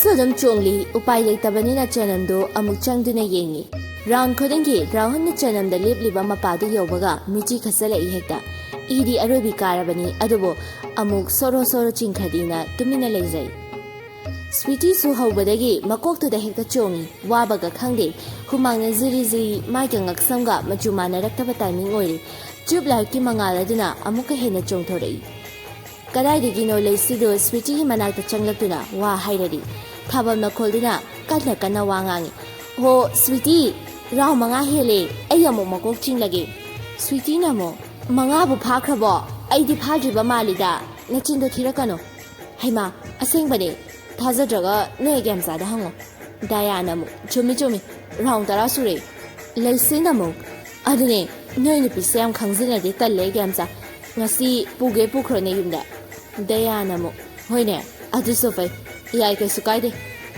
ꯑꯁꯨꯗꯝ ꯆꯣꯡꯂꯤ ꯎꯄꯥꯏ ꯂꯩꯇꯕꯅꯤꯅ ꯆꯅꯝꯗꯨ ꯑꯃꯨꯛ ꯆꯪꯗꯨꯅ ꯌꯦꯡꯉꯤ ꯔꯥꯎꯟ ꯈꯨꯗꯤꯡꯒꯤ ꯔꯥꯎꯟꯅ ꯆꯅꯝꯗ ꯂꯦꯞꯂꯤꯕ ꯃꯄꯥꯗꯨ ꯌꯧꯕꯒ ꯃꯤꯆꯤ ꯈꯠꯆꯜꯂꯛꯏ ꯍꯦꯛꯇ ꯏꯗꯤ ꯑꯔꯣꯏꯕꯤ ꯀꯥꯔꯕꯅꯤ ꯑꯗꯨꯕꯨ ꯑꯃꯨꯛ ꯁꯣꯔꯣ ꯁꯣꯔꯣ ꯆꯤꯡꯈꯗꯤꯅ ꯇꯨꯃꯤꯟꯅ ꯂꯩꯖꯩ ꯁ꯭ꯋꯤꯇꯤꯁꯨ ꯍꯧꯕꯗꯒꯤ ꯃꯀꯣꯛꯇꯨꯗ ꯍꯦꯛꯇ ꯆꯣꯡꯉꯤ ꯋꯥꯕꯒ ꯈꯪꯗꯦ ꯍꯨꯃꯥꯡꯅ ꯖꯤꯔꯤ ꯖꯤꯔꯤ ꯃꯥꯏꯒ ꯉꯛꯁꯝꯒ ꯃꯆꯨ ꯃꯥꯟꯅꯔꯛꯇꯕ ꯇꯥꯏꯃꯤꯡ ꯑꯣꯏꯔꯤ ꯇ꯭ꯌꯨꯕ ꯂꯥꯏꯠꯀꯤ ꯃꯉꯥꯜ ꯑꯗꯨꯅ ꯑꯃꯨꯛꯀ ꯍꯦꯟꯅ ꯆꯣꯡꯊꯣꯔꯛꯏ ꯀꯗꯥꯏꯗꯒꯤꯅꯣ ꯂꯩꯁꯤꯗꯨ ꯁ꯭ꯋꯤꯇꯤꯒꯤ ꯃꯅꯥꯛꯇ ꯆꯪꯂꯛꯇꯨꯅ ꯋꯥ ꯍꯥꯏꯔꯔꯤ ꯊꯥꯕꯜ ꯃꯈꯣꯜꯗꯨꯅ ꯀꯟꯅ ꯀꯟꯅ ꯋꯥ ꯉꯥꯡꯉꯤ ꯍꯣ ꯁ꯭ꯋꯤꯇꯤ ꯔꯥꯎꯟ 5 ꯍꯦꯜꯂꯦ ꯑꯩ ꯑꯃꯨꯛ ꯃꯀꯣꯛ ꯆꯤꯡꯂꯒꯦ ꯁ꯭ꯋꯤꯇꯤꯅ ꯑꯃꯨꯛ 5ꯕꯨ ꯐꯥꯈ꯭ꯔꯕꯣ ꯑꯩꯗꯤ ꯐꯥꯗ꯭ꯔꯤꯕ ꯃꯥꯜꯂꯤꯗ ꯅꯆꯤꯟꯗꯣ ꯊꯤꯔꯛꯀꯅꯣ ꯍꯩꯃꯥ ꯑꯁꯦꯡꯕꯅꯦ ꯊꯥꯖꯗ꯭ꯔꯒ ꯅꯣꯏ ꯒꯦꯝꯆꯥꯗ ꯍꯪꯉꯣ ꯗꯥꯌꯥꯅ ꯑꯃꯨꯛ ꯆꯨꯝꯃꯤ ꯔꯥꯎꯟ 10 ꯁꯨꯔꯦ ꯂꯩꯁꯤꯅ ꯑꯃꯨꯛ ꯑꯗꯨꯅꯦ ꯅꯣꯏ ꯅꯨꯄꯤꯁꯦ ꯌꯥꯝ ꯈꯪꯖꯤꯜꯂꯗꯤ ꯇꯜꯂꯦ ꯒꯦꯝꯆꯥ ꯉꯁꯤ ꯄꯨꯒꯦ ꯄꯨꯈ꯭ꯔꯣꯅꯦ ꯌꯨꯝꯗ ꯗꯌꯥꯅ ꯑꯃꯨꯛ ꯍꯣꯏꯅꯦ ꯑꯗꯨꯁꯨ ꯐꯩ ꯌꯥꯏ ꯀꯩꯁꯨ ꯀꯥꯏꯗꯦ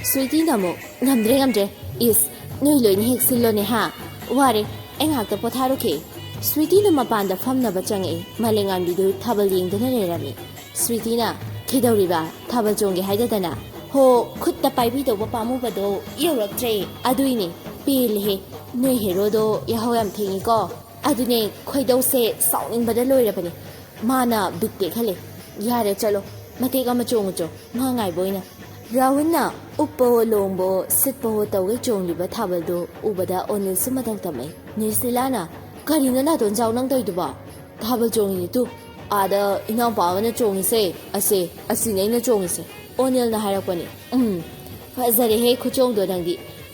ꯁ꯭ꯋꯤꯇꯤꯅ ꯑꯃꯨꯛ ꯉꯝꯗ꯭ꯔꯦ ꯏꯁ ꯅꯣꯏ ꯂꯣꯏꯅ ꯍꯦꯛ ꯁꯤꯜꯂꯣꯅꯦ ꯍꯥ ꯋꯥꯔꯦ ꯑꯩ ꯉꯥꯛꯇ ꯄꯣꯊꯥꯔꯨꯈꯤ ꯁ꯭ꯋꯤꯇꯤꯅ ꯃꯄꯥꯟꯗ ꯐꯝꯅꯕ ꯆꯪꯉꯛꯏ ꯃꯥꯂꯦꯝꯉꯥꯟꯕꯤꯗꯨ ꯊꯥꯕꯜ ꯌꯦꯡꯗꯨꯅ ꯂꯩꯔꯝꯃꯤ ꯁ꯭ꯋꯤꯇꯤꯅ ꯀꯩꯗꯧꯔꯤꯕ ꯊꯥꯕꯜ ꯆꯣꯡꯒꯦ ꯍꯥꯏꯗꯗꯅ ꯍꯣ ꯈꯨꯠꯇ ꯄꯥꯏꯕꯤꯗꯧꯕ ꯄꯥꯝꯃꯨꯕꯗꯣ ꯌꯧꯔꯛꯇ꯭ꯔꯦ ꯑꯗꯨꯏꯅꯦ ꯄꯦꯜꯂꯦꯍꯦ ꯅꯣꯏ ꯍꯦꯔꯣꯗꯣ ꯌꯥꯍꯧ ꯌꯥꯝ ꯊꯦꯡꯉꯤꯀꯣ ꯑꯗꯨꯅꯦ ꯈꯣꯏꯗꯧꯁꯦ ꯁꯥꯎꯅꯤꯡꯕꯗ ꯂꯣꯏꯔꯕꯅꯦ ꯃꯥꯅ ꯕꯤꯠ ꯇꯦꯛꯍꯜꯂꯦ ꯌꯥꯔꯦ ꯆꯠꯂꯣ ꯃꯇꯦꯛ ꯑꯃ ꯆꯣꯡꯉꯨꯆꯣ ꯉꯥ ꯉꯥꯏꯕ ꯑꯣꯏꯅ ꯔꯥꯍꯨꯜꯅ ꯎꯞꯄꯋꯣ ꯂꯣꯡꯕꯣ ꯁꯤꯠꯄꯋꯣ ꯇꯧꯒꯩ ꯆꯣꯡꯂꯤꯕ ꯊꯥꯕꯜꯗꯨ ꯎꯕꯗ ꯑꯣꯅꯤꯜꯁꯨ ꯃꯇꯧ ꯇꯝꯃꯩ ꯅꯤꯔꯁꯤꯂꯥꯅ ꯀꯔꯤꯅꯣ ꯅꯥꯇꯣꯟꯖꯥꯎ ꯅꯪ ꯇꯧꯏꯗꯨꯕꯣ ꯊꯥꯕꯜ ꯆꯣꯡꯉꯤꯅꯤ ꯇꯨ ꯑꯥꯗ ꯏꯅꯥꯎꯄꯥ ꯑꯃꯅ ꯆꯣꯡꯉꯤꯁꯦ ꯑꯁꯤꯅꯦ ꯑꯩꯅ ꯆꯣꯡꯉꯤꯁꯦ ꯑꯣꯅꯤꯜꯅ ꯍꯥꯏꯔꯛꯄꯅꯤ ꯐꯖꯔꯦꯍꯦ ꯈꯨꯆꯣꯡꯗꯣ ꯅꯪꯗꯤ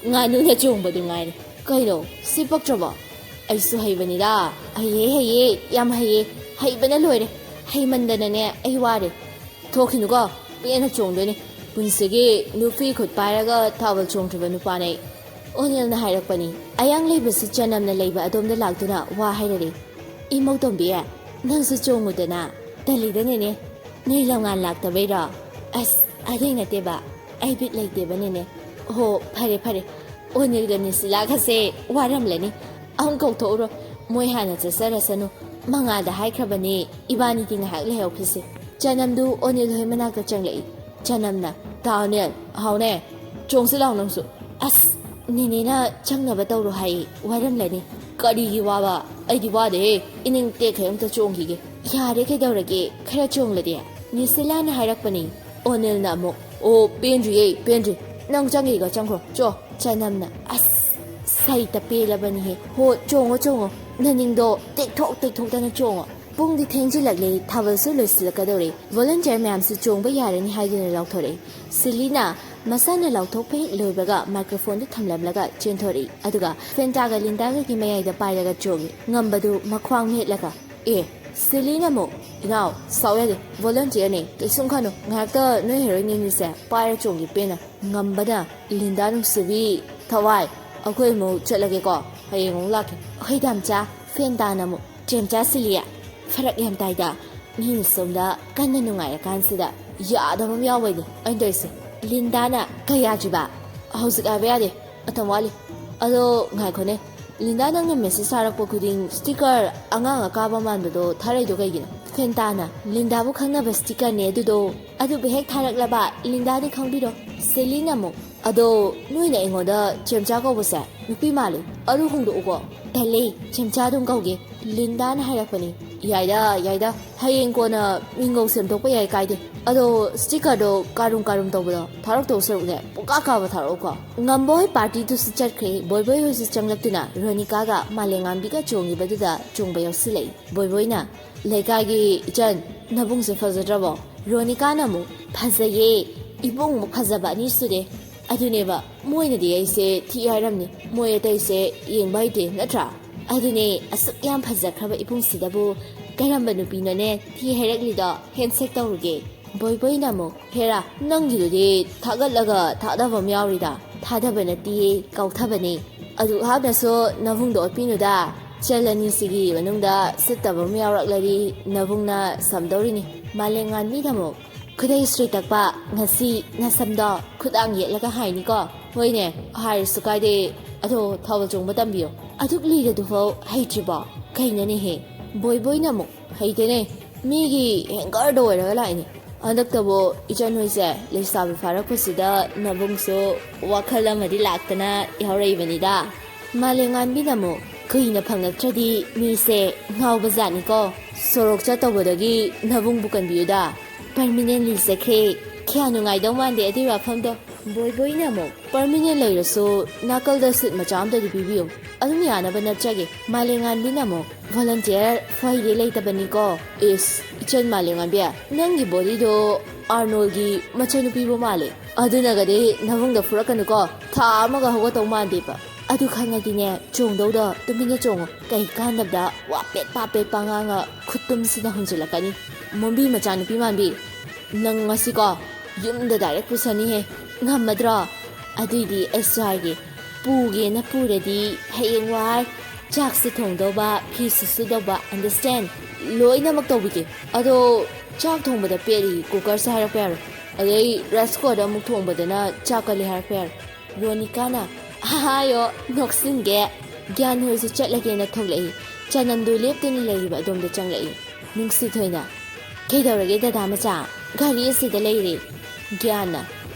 ꯉꯥꯅꯨꯅ ꯆꯣꯡꯕꯗꯨ ꯉꯥꯏꯔꯦ ꯀꯩꯅꯣ ꯁꯤ ꯄꯛꯇ꯭ꯔꯕꯣ ꯑꯩꯁꯨ ꯍꯩꯕꯅꯤꯗ ꯍꯩꯌꯦ ꯌꯥꯝ ꯍꯩꯌꯦ ꯍꯩꯕꯅ ꯂꯣꯏꯔꯦ ꯍꯩꯃꯟꯗꯅꯅꯦ ꯑꯩ ꯋꯥꯔꯦ ꯊꯣꯛꯈꯤꯅꯨꯀꯣ ꯄꯦꯟꯅ ꯆꯣꯡꯗꯣꯏꯅꯤ ꯄꯨꯟꯁꯤꯒꯤ ꯅꯨꯄꯤ ꯈꯨꯠ ꯄꯥꯏꯔꯒ ꯊꯥꯕꯜ ꯆꯣꯡꯗ꯭ꯔꯤꯕ ꯅꯨꯄꯥꯅꯦ ꯑꯣꯅꯤꯜꯅ ꯍꯥꯏꯔꯛꯄꯅꯤ ꯑꯌꯥꯡ ꯂꯩꯕꯁꯤ ꯆꯅꯝꯅ ꯂꯩꯕ ꯑꯗꯣꯝꯗ ꯂꯥꯛꯇꯨꯅ ꯋꯥ ꯍꯥꯏꯔꯔꯤ ꯏꯃꯧ ꯇꯣꯝꯕꯤ ꯅꯪꯁꯨ ꯆꯣꯡꯉꯨꯗꯅ ꯇꯜꯂꯤꯗꯅꯦꯅꯦ ꯅꯣꯏ ꯂꯝꯉꯥꯟ ꯂꯥꯛꯇꯕꯩꯔꯣ ꯑꯁ ꯑꯗꯨꯏ ꯅꯠꯇꯦꯕ ꯑꯩ ꯕꯤꯠ ꯂꯩꯇꯦꯕꯅꯤꯅꯦ ꯍꯣ ꯐꯔꯦ ꯑꯣꯅꯤꯜꯒ ꯅꯤꯁꯤꯂꯥꯒꯁꯦ ꯋꯥꯔꯝꯂꯅꯤ ꯑꯍꯨꯝ ꯀꯧꯊꯣꯛꯎꯔꯣ ꯃꯣꯏ ꯍꯥꯟꯅ ꯆꯠꯆꯔꯁꯅꯨ ꯃꯉꯥꯗ ꯍꯥꯏꯈ꯭ꯔꯕꯅꯤ ꯏꯕꯥꯅꯤꯗꯤ ꯉꯥꯏꯍꯥꯛ ꯂꯩꯍꯧꯈꯤꯁꯤ ꯆꯅꯝꯗꯨ ꯑꯣꯅꯤꯜ ꯍꯣꯏ ꯃꯅꯥꯛꯇ ꯆꯪꯂꯛꯏ ꯆꯅꯝꯅ ꯇꯥꯎꯅꯦꯜ ꯍꯥꯎꯅꯦ ꯆꯣꯡꯁꯤ ꯂꯥꯎ ꯅꯪꯁꯨ ꯑꯁ ꯅꯦꯅꯦꯅ ꯆꯪꯅꯕ ꯇꯧꯔꯣ ꯍꯥꯏꯌꯦ ꯋꯥꯔꯝꯂꯅꯤ ꯀꯔꯤꯒꯤ ꯋꯥꯕ ꯑꯩꯗꯤ ꯋꯥꯗꯦꯍꯦ ꯏꯅꯤꯡ ꯇꯦꯛꯈꯩ ꯑꯝꯇ ꯆꯣꯡꯈꯤꯒꯦ ꯌꯥꯔꯦ ꯀꯩꯗꯧꯔꯒꯦ ꯈꯔ ꯆꯣꯡꯂꯗꯤ ꯅꯤꯁꯤꯂꯥꯅ ꯍꯥꯏꯔꯛꯄꯅꯤ ꯑꯣꯅꯤꯜꯅ ꯑꯃꯨꯛ ꯑꯣ ꯄꯦꯟꯗ꯭ꯔꯤ ꯅꯪ ꯆꯪꯒꯦꯒ ꯆꯪꯈ꯭ꯔꯣ ꯆꯣ ꯆꯅꯝꯅ ꯑꯁ ꯁꯩꯇ ꯄꯦꯜꯂꯕꯅꯤꯍꯦ ꯍꯣ ꯆꯣꯡꯉꯣ ꯅꯅꯤꯡꯗꯣ ꯇꯦꯛꯊꯣꯛꯇꯅ ꯆꯣꯡꯉꯣ ꯄꯨꯡꯗꯤ ꯊꯦꯡꯖꯤꯜꯂꯛꯂꯦ ꯊꯥꯕꯜꯁꯨ ꯂꯣꯏꯁꯤꯜꯂꯛꯀꯗꯧꯔꯦ ꯚꯣꯂꯟꯇꯤꯌꯔ ꯃꯌꯥꯝꯁꯨ ꯆꯣꯡꯕ ꯌꯥꯔꯅꯤ ꯍꯥꯏꯗꯨꯅ ꯂꯥꯎꯊꯣꯔꯛꯏ ꯁꯤꯂꯤꯅ ꯃꯁꯥꯅ ꯂꯥꯎꯊꯣꯛꯄ ꯍꯦꯛ ꯂꯣꯏꯕꯒ ꯃꯥꯏꯀ꯭ꯔꯣꯐꯣꯟꯗꯨ ꯊꯝꯂꯝꯂꯒ ꯆꯦꯟꯊꯣꯔꯛꯏ ꯑꯗꯨꯒ ꯐꯦꯟꯇꯥꯒ ꯂꯤꯟꯗꯥꯒꯒꯤ ꯃꯌꯥꯏꯗ ꯄꯥꯏꯔꯒ ꯆꯣꯡꯉꯤ ꯉꯝꯕꯗꯨ ꯃꯈ꯭ꯋꯥꯡ ꯃꯦꯠꯂꯒ ꯁꯤꯂꯤꯅ ꯑꯃꯨꯛ ꯏꯅꯥꯎ ꯁꯥꯎ ꯌꯥꯗꯦ ꯚꯣꯂꯟꯇꯤꯌꯔꯅꯦ ꯀꯩꯁꯨꯝ ꯈꯟꯅꯨ ꯉꯥꯏꯍꯥꯛꯇ ꯅꯣꯏ ꯍꯦꯔꯣꯏꯟ ꯑꯅꯤꯁꯦ ꯄꯥꯏꯔ ꯆꯣꯡꯒꯤ ꯄꯦꯟꯅ ꯉꯝꯕꯅ ꯂꯤꯟꯗꯥ ꯅꯨꯡꯁꯤꯕꯤ ꯊꯋꯥꯏ ꯑꯩꯈꯣꯏ ꯑꯃꯨꯛ ꯆꯠꯂꯒꯦꯀꯣ ꯍꯌꯦꯡ ꯑꯃꯨꯛ ꯂꯥꯛꯀꯦ ꯍꯩꯗꯥꯝꯆꯥ ꯐꯦꯟꯇꯥꯅ ꯑꯃꯨꯛ ꯆꯦꯝꯆꯥ ꯁꯤꯂꯤꯌꯥ ꯐꯔꯛ ꯌꯥꯝ ꯇꯥꯏꯗ ꯃꯤꯅ ꯁꯣꯝꯗ ꯀꯟꯅ ꯅꯨꯡꯉꯥꯏꯔꯀꯥꯟꯁꯤꯗ ꯌꯥꯗꯕ ꯑꯃ ꯌꯥꯎꯕꯩꯅꯦ ꯑꯩꯅ ꯇꯧꯔꯤꯁꯦ ꯂꯤꯟꯗꯥꯅ ꯀꯌꯥꯗ꯭ꯔꯤꯕ ꯍꯧꯖꯤꯛ ꯍꯥꯏꯕ ꯌꯥꯗꯦ ꯃꯇꯝ ꯋꯥꯠꯂꯤ ꯑꯗꯣ ꯉꯥꯏꯈꯣꯅꯦ ꯂꯤꯟꯗꯥ ꯅꯪꯅ ꯃꯦꯁꯦꯖ ꯊꯥꯔꯛꯄ ꯈꯨꯗꯤꯡ ꯁ꯭ꯇꯤꯀꯔ ꯑꯉꯥꯡ ꯑꯀꯥꯕ ꯃꯥꯟꯕꯗꯣ ꯊꯥꯔꯛꯏꯗꯣ ꯀꯩꯒꯤꯅꯣ ꯐꯦꯟꯇꯥꯅ ꯂꯤꯟꯗꯥꯕꯨ ꯈꯪꯅꯕ ꯁ꯭ꯇꯤꯀꯔꯅꯦ ꯑꯗꯨꯕꯨ ꯍꯦꯛ ꯊꯥꯔꯛꯂꯕ ꯂꯤꯟꯗꯥꯗꯤ ꯈꯪꯕꯤꯔꯣ ꯁꯦꯂꯤꯅ ꯑꯃꯨꯛ ꯑꯗꯣ ꯅꯣꯏꯅ ꯑꯩꯉꯣꯟꯗ ꯆꯦꯝꯆꯥ ꯀꯧꯕꯁꯦ ꯅꯨꯄꯤ ꯃꯥꯜꯂꯤ ꯑꯗꯨ ꯍꯣꯡꯗꯣꯛꯎꯀꯣ ꯇꯜꯂꯦ ꯆꯦꯝꯆꯥ ꯑꯗꯨꯝ ꯀꯧꯒꯦ ꯂꯤꯟꯗꯥꯅ ꯍꯥꯏꯔꯛꯄꯅꯤ ꯌꯥꯏꯗ ꯍꯌꯦꯡ ꯀꯣꯟꯅ ꯃꯤꯡꯒꯧ ꯁꯦꯝꯗꯣꯛꯄ ꯌꯥꯏ ꯀꯥꯏꯗꯦ ꯑꯗꯣ ꯁ꯭ꯇꯤꯀꯔꯗꯣ ꯀꯥꯔꯨꯝ ꯇꯧꯕꯗꯣ ꯊꯥꯔꯛꯇꯧ ꯁꯔꯨꯛꯅꯦ ꯄꯨꯡꯀꯥ ꯀꯥꯕ ꯊꯥꯔꯛꯎꯀꯣ ꯉꯝꯕ ꯍꯣꯏ ꯄꯥꯔꯇꯤꯗꯨꯁꯨ ꯆꯠꯈ꯭ꯔꯦ ꯕꯣꯏꯕꯣꯏ ꯍꯣꯏꯁꯨ ꯆꯪꯂꯛꯇꯨꯅ ꯔꯣꯅꯤꯀꯥꯒ ꯃꯥꯂꯦꯝꯉꯥꯟꯕꯤꯒ ꯆꯣꯡꯉꯤꯕꯗꯨꯗ ꯆꯣꯡꯕ ꯌꯥꯎꯁꯤꯜꯂꯛꯏ ꯕꯣꯏꯕꯣꯏꯅ ꯂꯩꯀꯥꯏꯒꯤ ꯏꯆꯟ ꯅꯕꯨꯡꯁꯦ ꯐꯖꯗ꯭ꯔꯕꯣ ꯔꯣꯅꯤꯀꯥꯅ ꯑꯃꯨꯛ ꯐꯖꯩꯌꯦ ꯏꯕꯨꯡꯃꯨꯛ ꯐꯖꯕ ꯑꯅꯤ ꯁꯨꯔꯦ ꯑꯗꯨꯅꯦꯕ ꯃꯣꯏꯅꯗꯤ ꯑꯩꯁꯦ ꯊꯤ ꯍꯥꯏꯔꯝꯅꯤ ꯃꯣꯏ ꯑꯇꯩꯁꯦ ꯌꯦꯡꯕ ꯍꯩꯇꯦ ꯅꯠꯇ꯭ꯔꯥ ꯑꯗꯨꯅꯦ ꯑꯁꯨꯛ ꯌꯥꯝ ꯐꯖꯈ꯭ꯔꯕ ꯏꯕꯨꯡꯁꯤꯗꯕꯨ ꯀꯔꯝꯕ ꯅꯨꯄꯤꯅꯣꯅꯦ ꯊꯤ ꯍꯥꯏꯔꯛꯂꯤꯗꯣ ꯍꯦꯟꯁꯦꯛ ꯇꯧꯔꯨꯒꯦ ꯕꯣꯏꯕꯣꯏꯅ ꯑꯃꯨꯛ ꯍꯦꯔꯥ ꯅꯪꯒꯤꯗꯨꯗꯤ ꯊꯥꯒꯠꯂꯒ ꯊꯥꯗꯕ ꯑꯃ ꯌꯥꯎꯔꯤꯗ ꯊꯥꯗꯕ ꯅꯠꯇꯤꯌꯦ ꯀꯥꯎꯊꯕꯅꯦ ꯑꯗꯨ ꯍꯥꯞꯅꯁꯨ ꯅꯕꯨꯡꯗꯣ ꯑꯣꯠꯄꯤꯅꯨꯗ ꯆꯜ ꯑꯅꯤꯁꯤꯒꯤ ꯃꯅꯨꯡꯗ ꯁꯤꯠꯇꯕ ꯑꯃ ꯌꯥꯎꯔꯛꯂꯗꯤ ꯅꯕꯨꯡꯅ ꯁꯝꯗꯧꯔꯤꯅꯤ ꯃꯥꯂꯦꯝꯉꯥꯟꯕꯤꯅ ꯑꯃꯨꯛ ꯈꯨꯗꯩ ꯁ꯭ꯔꯤ ꯇꯛꯄ ꯉꯁꯤ ꯅꯁꯝꯗꯣ ꯈꯨꯗꯥꯡ ꯌꯦꯠꯂꯒ ꯍꯥꯏꯅꯤꯀꯣ ꯍꯣꯏꯅꯦ ꯍꯥꯏꯔꯁꯨ ꯀꯥꯏꯗꯦ ꯑꯗꯣ ꯊꯥꯕꯜ ꯆꯣꯡꯕ ꯇꯝꯕꯤꯌꯣ ꯑꯗꯨꯛ ꯂꯤꯔꯗꯨꯐꯥꯎ ꯍꯩꯇ꯭ꯔꯤꯕꯣ ꯀꯩꯅꯣꯅꯦꯍꯦ ꯕꯣꯏꯕꯣꯏꯅ ꯑꯃꯨꯛ ꯍꯩꯇꯦꯅꯦ ꯃꯤꯒꯤ ꯍꯦꯡꯒꯔꯗ ꯑꯣꯏꯔꯒ ꯂꯥꯛꯏꯅꯦ ꯍꯟꯗꯛꯇꯕꯨ ꯏꯆꯟꯍꯣꯏꯁꯦ ꯂꯩꯁꯥꯕꯤ ꯐꯥꯔꯛꯄꯁꯤꯗ ꯅꯕꯨꯡꯁꯨ ꯋꯥꯈꯜ ꯑꯃꯗꯤ ꯂꯥꯛꯇꯅ ꯌꯥꯎꯔꯛꯏꯕꯅꯤꯗ ꯃꯥꯂꯦꯝꯉꯥꯟꯕꯤꯅ ꯑꯃꯨꯛ ꯀꯨꯏꯅ ꯐꯪꯉꯛꯇ꯭ꯔꯗꯤ ꯃꯤꯁꯦ ꯉꯥꯎꯕꯖꯥꯠꯅꯤꯀꯣ ꯁꯣꯔꯣꯛ ꯆꯠꯇꯧꯕꯗꯒꯤ ꯅꯕꯨꯡꯕꯨ ꯀꯟꯕꯤꯌꯨꯗ ꯄꯔꯃꯤꯅꯦꯟꯂꯤ ꯆꯠꯈ꯭ꯔꯦ ꯀꯌꯥ ꯅꯨꯡꯉꯥꯏꯗꯧ ꯃꯥꯟꯗꯦ ꯑꯗꯨꯏ ꯋꯥꯐꯝꯗꯣ ꯕꯣꯏꯅ ꯑꯃꯨꯛ ꯄꯔꯃꯤꯅꯦꯟ ꯂꯩꯔꯁꯨ ꯅꯥꯀꯜꯗ ꯁꯤꯠ ꯃꯆꯥ ꯑꯝꯇꯗꯤ ꯄꯤꯕꯤꯌꯨ ꯑꯗꯨꯝ ꯌꯥꯅꯕ ꯅꯠꯆꯒꯦ ꯃꯥꯂꯦꯝꯉꯥꯟꯕꯤꯅ ꯑꯃꯨꯛ ꯚꯣꯂꯟꯇꯤꯌꯔ ꯐꯩꯗꯤ ꯂꯩꯇꯕꯅꯤꯀꯣ ꯏꯁ ꯏꯆꯟ ꯃꯥꯂꯦꯝꯉꯥꯟꯕꯤ ꯅꯪꯒꯤ ꯕꯣꯗꯤꯗꯣ ꯑꯥꯔꯅꯣꯜꯒꯤ ꯃꯆꯥꯅꯨꯄꯤꯕꯨ ꯃꯥꯜꯂꯦ ꯑꯗꯨꯅꯒꯗꯤ ꯅꯕꯨꯡꯗ ꯐꯨꯔꯛꯀꯅꯨꯀꯣ ꯊꯥ ꯑꯃꯒ ꯍꯧꯒꯠꯇꯧ ꯃꯥꯟꯗꯦꯕ ꯑꯗꯨ ꯈꯪꯉꯗꯤꯅꯦ ꯆꯣꯡꯗꯧꯗ ꯇꯨꯃꯤꯟꯅ ꯆꯣꯡꯉꯣ ꯀꯩ ꯀꯥꯟꯗꯕꯗ ꯋꯥꯄꯦꯠ ꯄꯥꯄꯦꯠ ꯄꯥꯉꯥꯡꯉ ꯈꯨꯠꯇꯨꯝꯁꯤꯅ ꯍꯨꯟꯖꯤꯜꯂꯛꯀꯅꯤ ꯃꯣꯝꯕꯤ ꯃꯆꯥꯅꯨꯄꯤ ꯃꯥꯟꯕꯤ ꯅꯪ ꯉꯁꯤꯀꯣ ꯌꯨꯝꯗ ꯗꯥꯏꯔꯦꯛ ꯄꯨꯁꯟꯅꯤꯍꯦ ꯉꯝꯃꯗ꯭ꯔꯣ ꯑꯗꯨꯏꯗꯤ ꯑꯩꯁꯨ ꯍꯥꯏꯒꯦ ꯄꯨꯒꯦꯅ ꯄꯨꯔꯗꯤ ꯍꯌꯦꯡꯋꯥꯏ ꯆꯥꯛꯁꯨ ꯊꯣꯡꯗꯧꯕ ꯐꯤꯁꯨ ꯁꯨꯗꯧꯕ ꯑꯟꯗꯔꯁꯇꯦꯟ ꯂꯣꯏꯅꯃꯛ ꯇꯧꯕꯤꯒꯦ ꯑꯗꯣ ꯆꯥꯛ ꯊꯣꯡꯕꯗ ꯄꯦꯠꯂꯤ ꯀꯨꯀꯔꯁꯦ ꯍꯥꯏꯔꯛꯄ ꯌꯥꯔꯣꯏ ꯑꯗꯩ ꯔꯥꯏꯁ ꯀꯨꯀꯔꯗ ꯑꯃꯨꯛ ꯊꯣꯡꯕꯗꯅ ꯆꯥꯛ ꯀꯜꯂꯤ ꯍꯥꯏꯔꯛꯄ ꯌꯥꯔꯣꯏ ꯔꯣꯅꯤꯀꯥꯅ ꯍꯥꯏꯌꯣ ꯅꯣꯛꯁꯤꯟꯒꯦ ꯒ꯭ꯌꯥꯟ ꯍꯣꯏꯁꯨ ꯆꯠꯂꯒꯦꯅ ꯊꯣꯛꯂꯛꯏ ꯆꯅꯝꯗꯨ ꯂꯦꯞꯇꯨꯅ ꯂꯩꯔꯤꯕ ꯑꯗꯣꯝꯗ ꯆꯪꯂꯛꯏ ꯅꯨꯡꯁꯤꯊꯣꯏꯅ ꯀꯩꯗꯧꯔꯒꯦ ꯗꯗꯥ ꯃꯆꯥ ꯒꯥꯔꯤ ꯑꯁꯤꯗ ꯂꯩꯔꯤ ꯒ꯭ꯌꯥꯟꯅ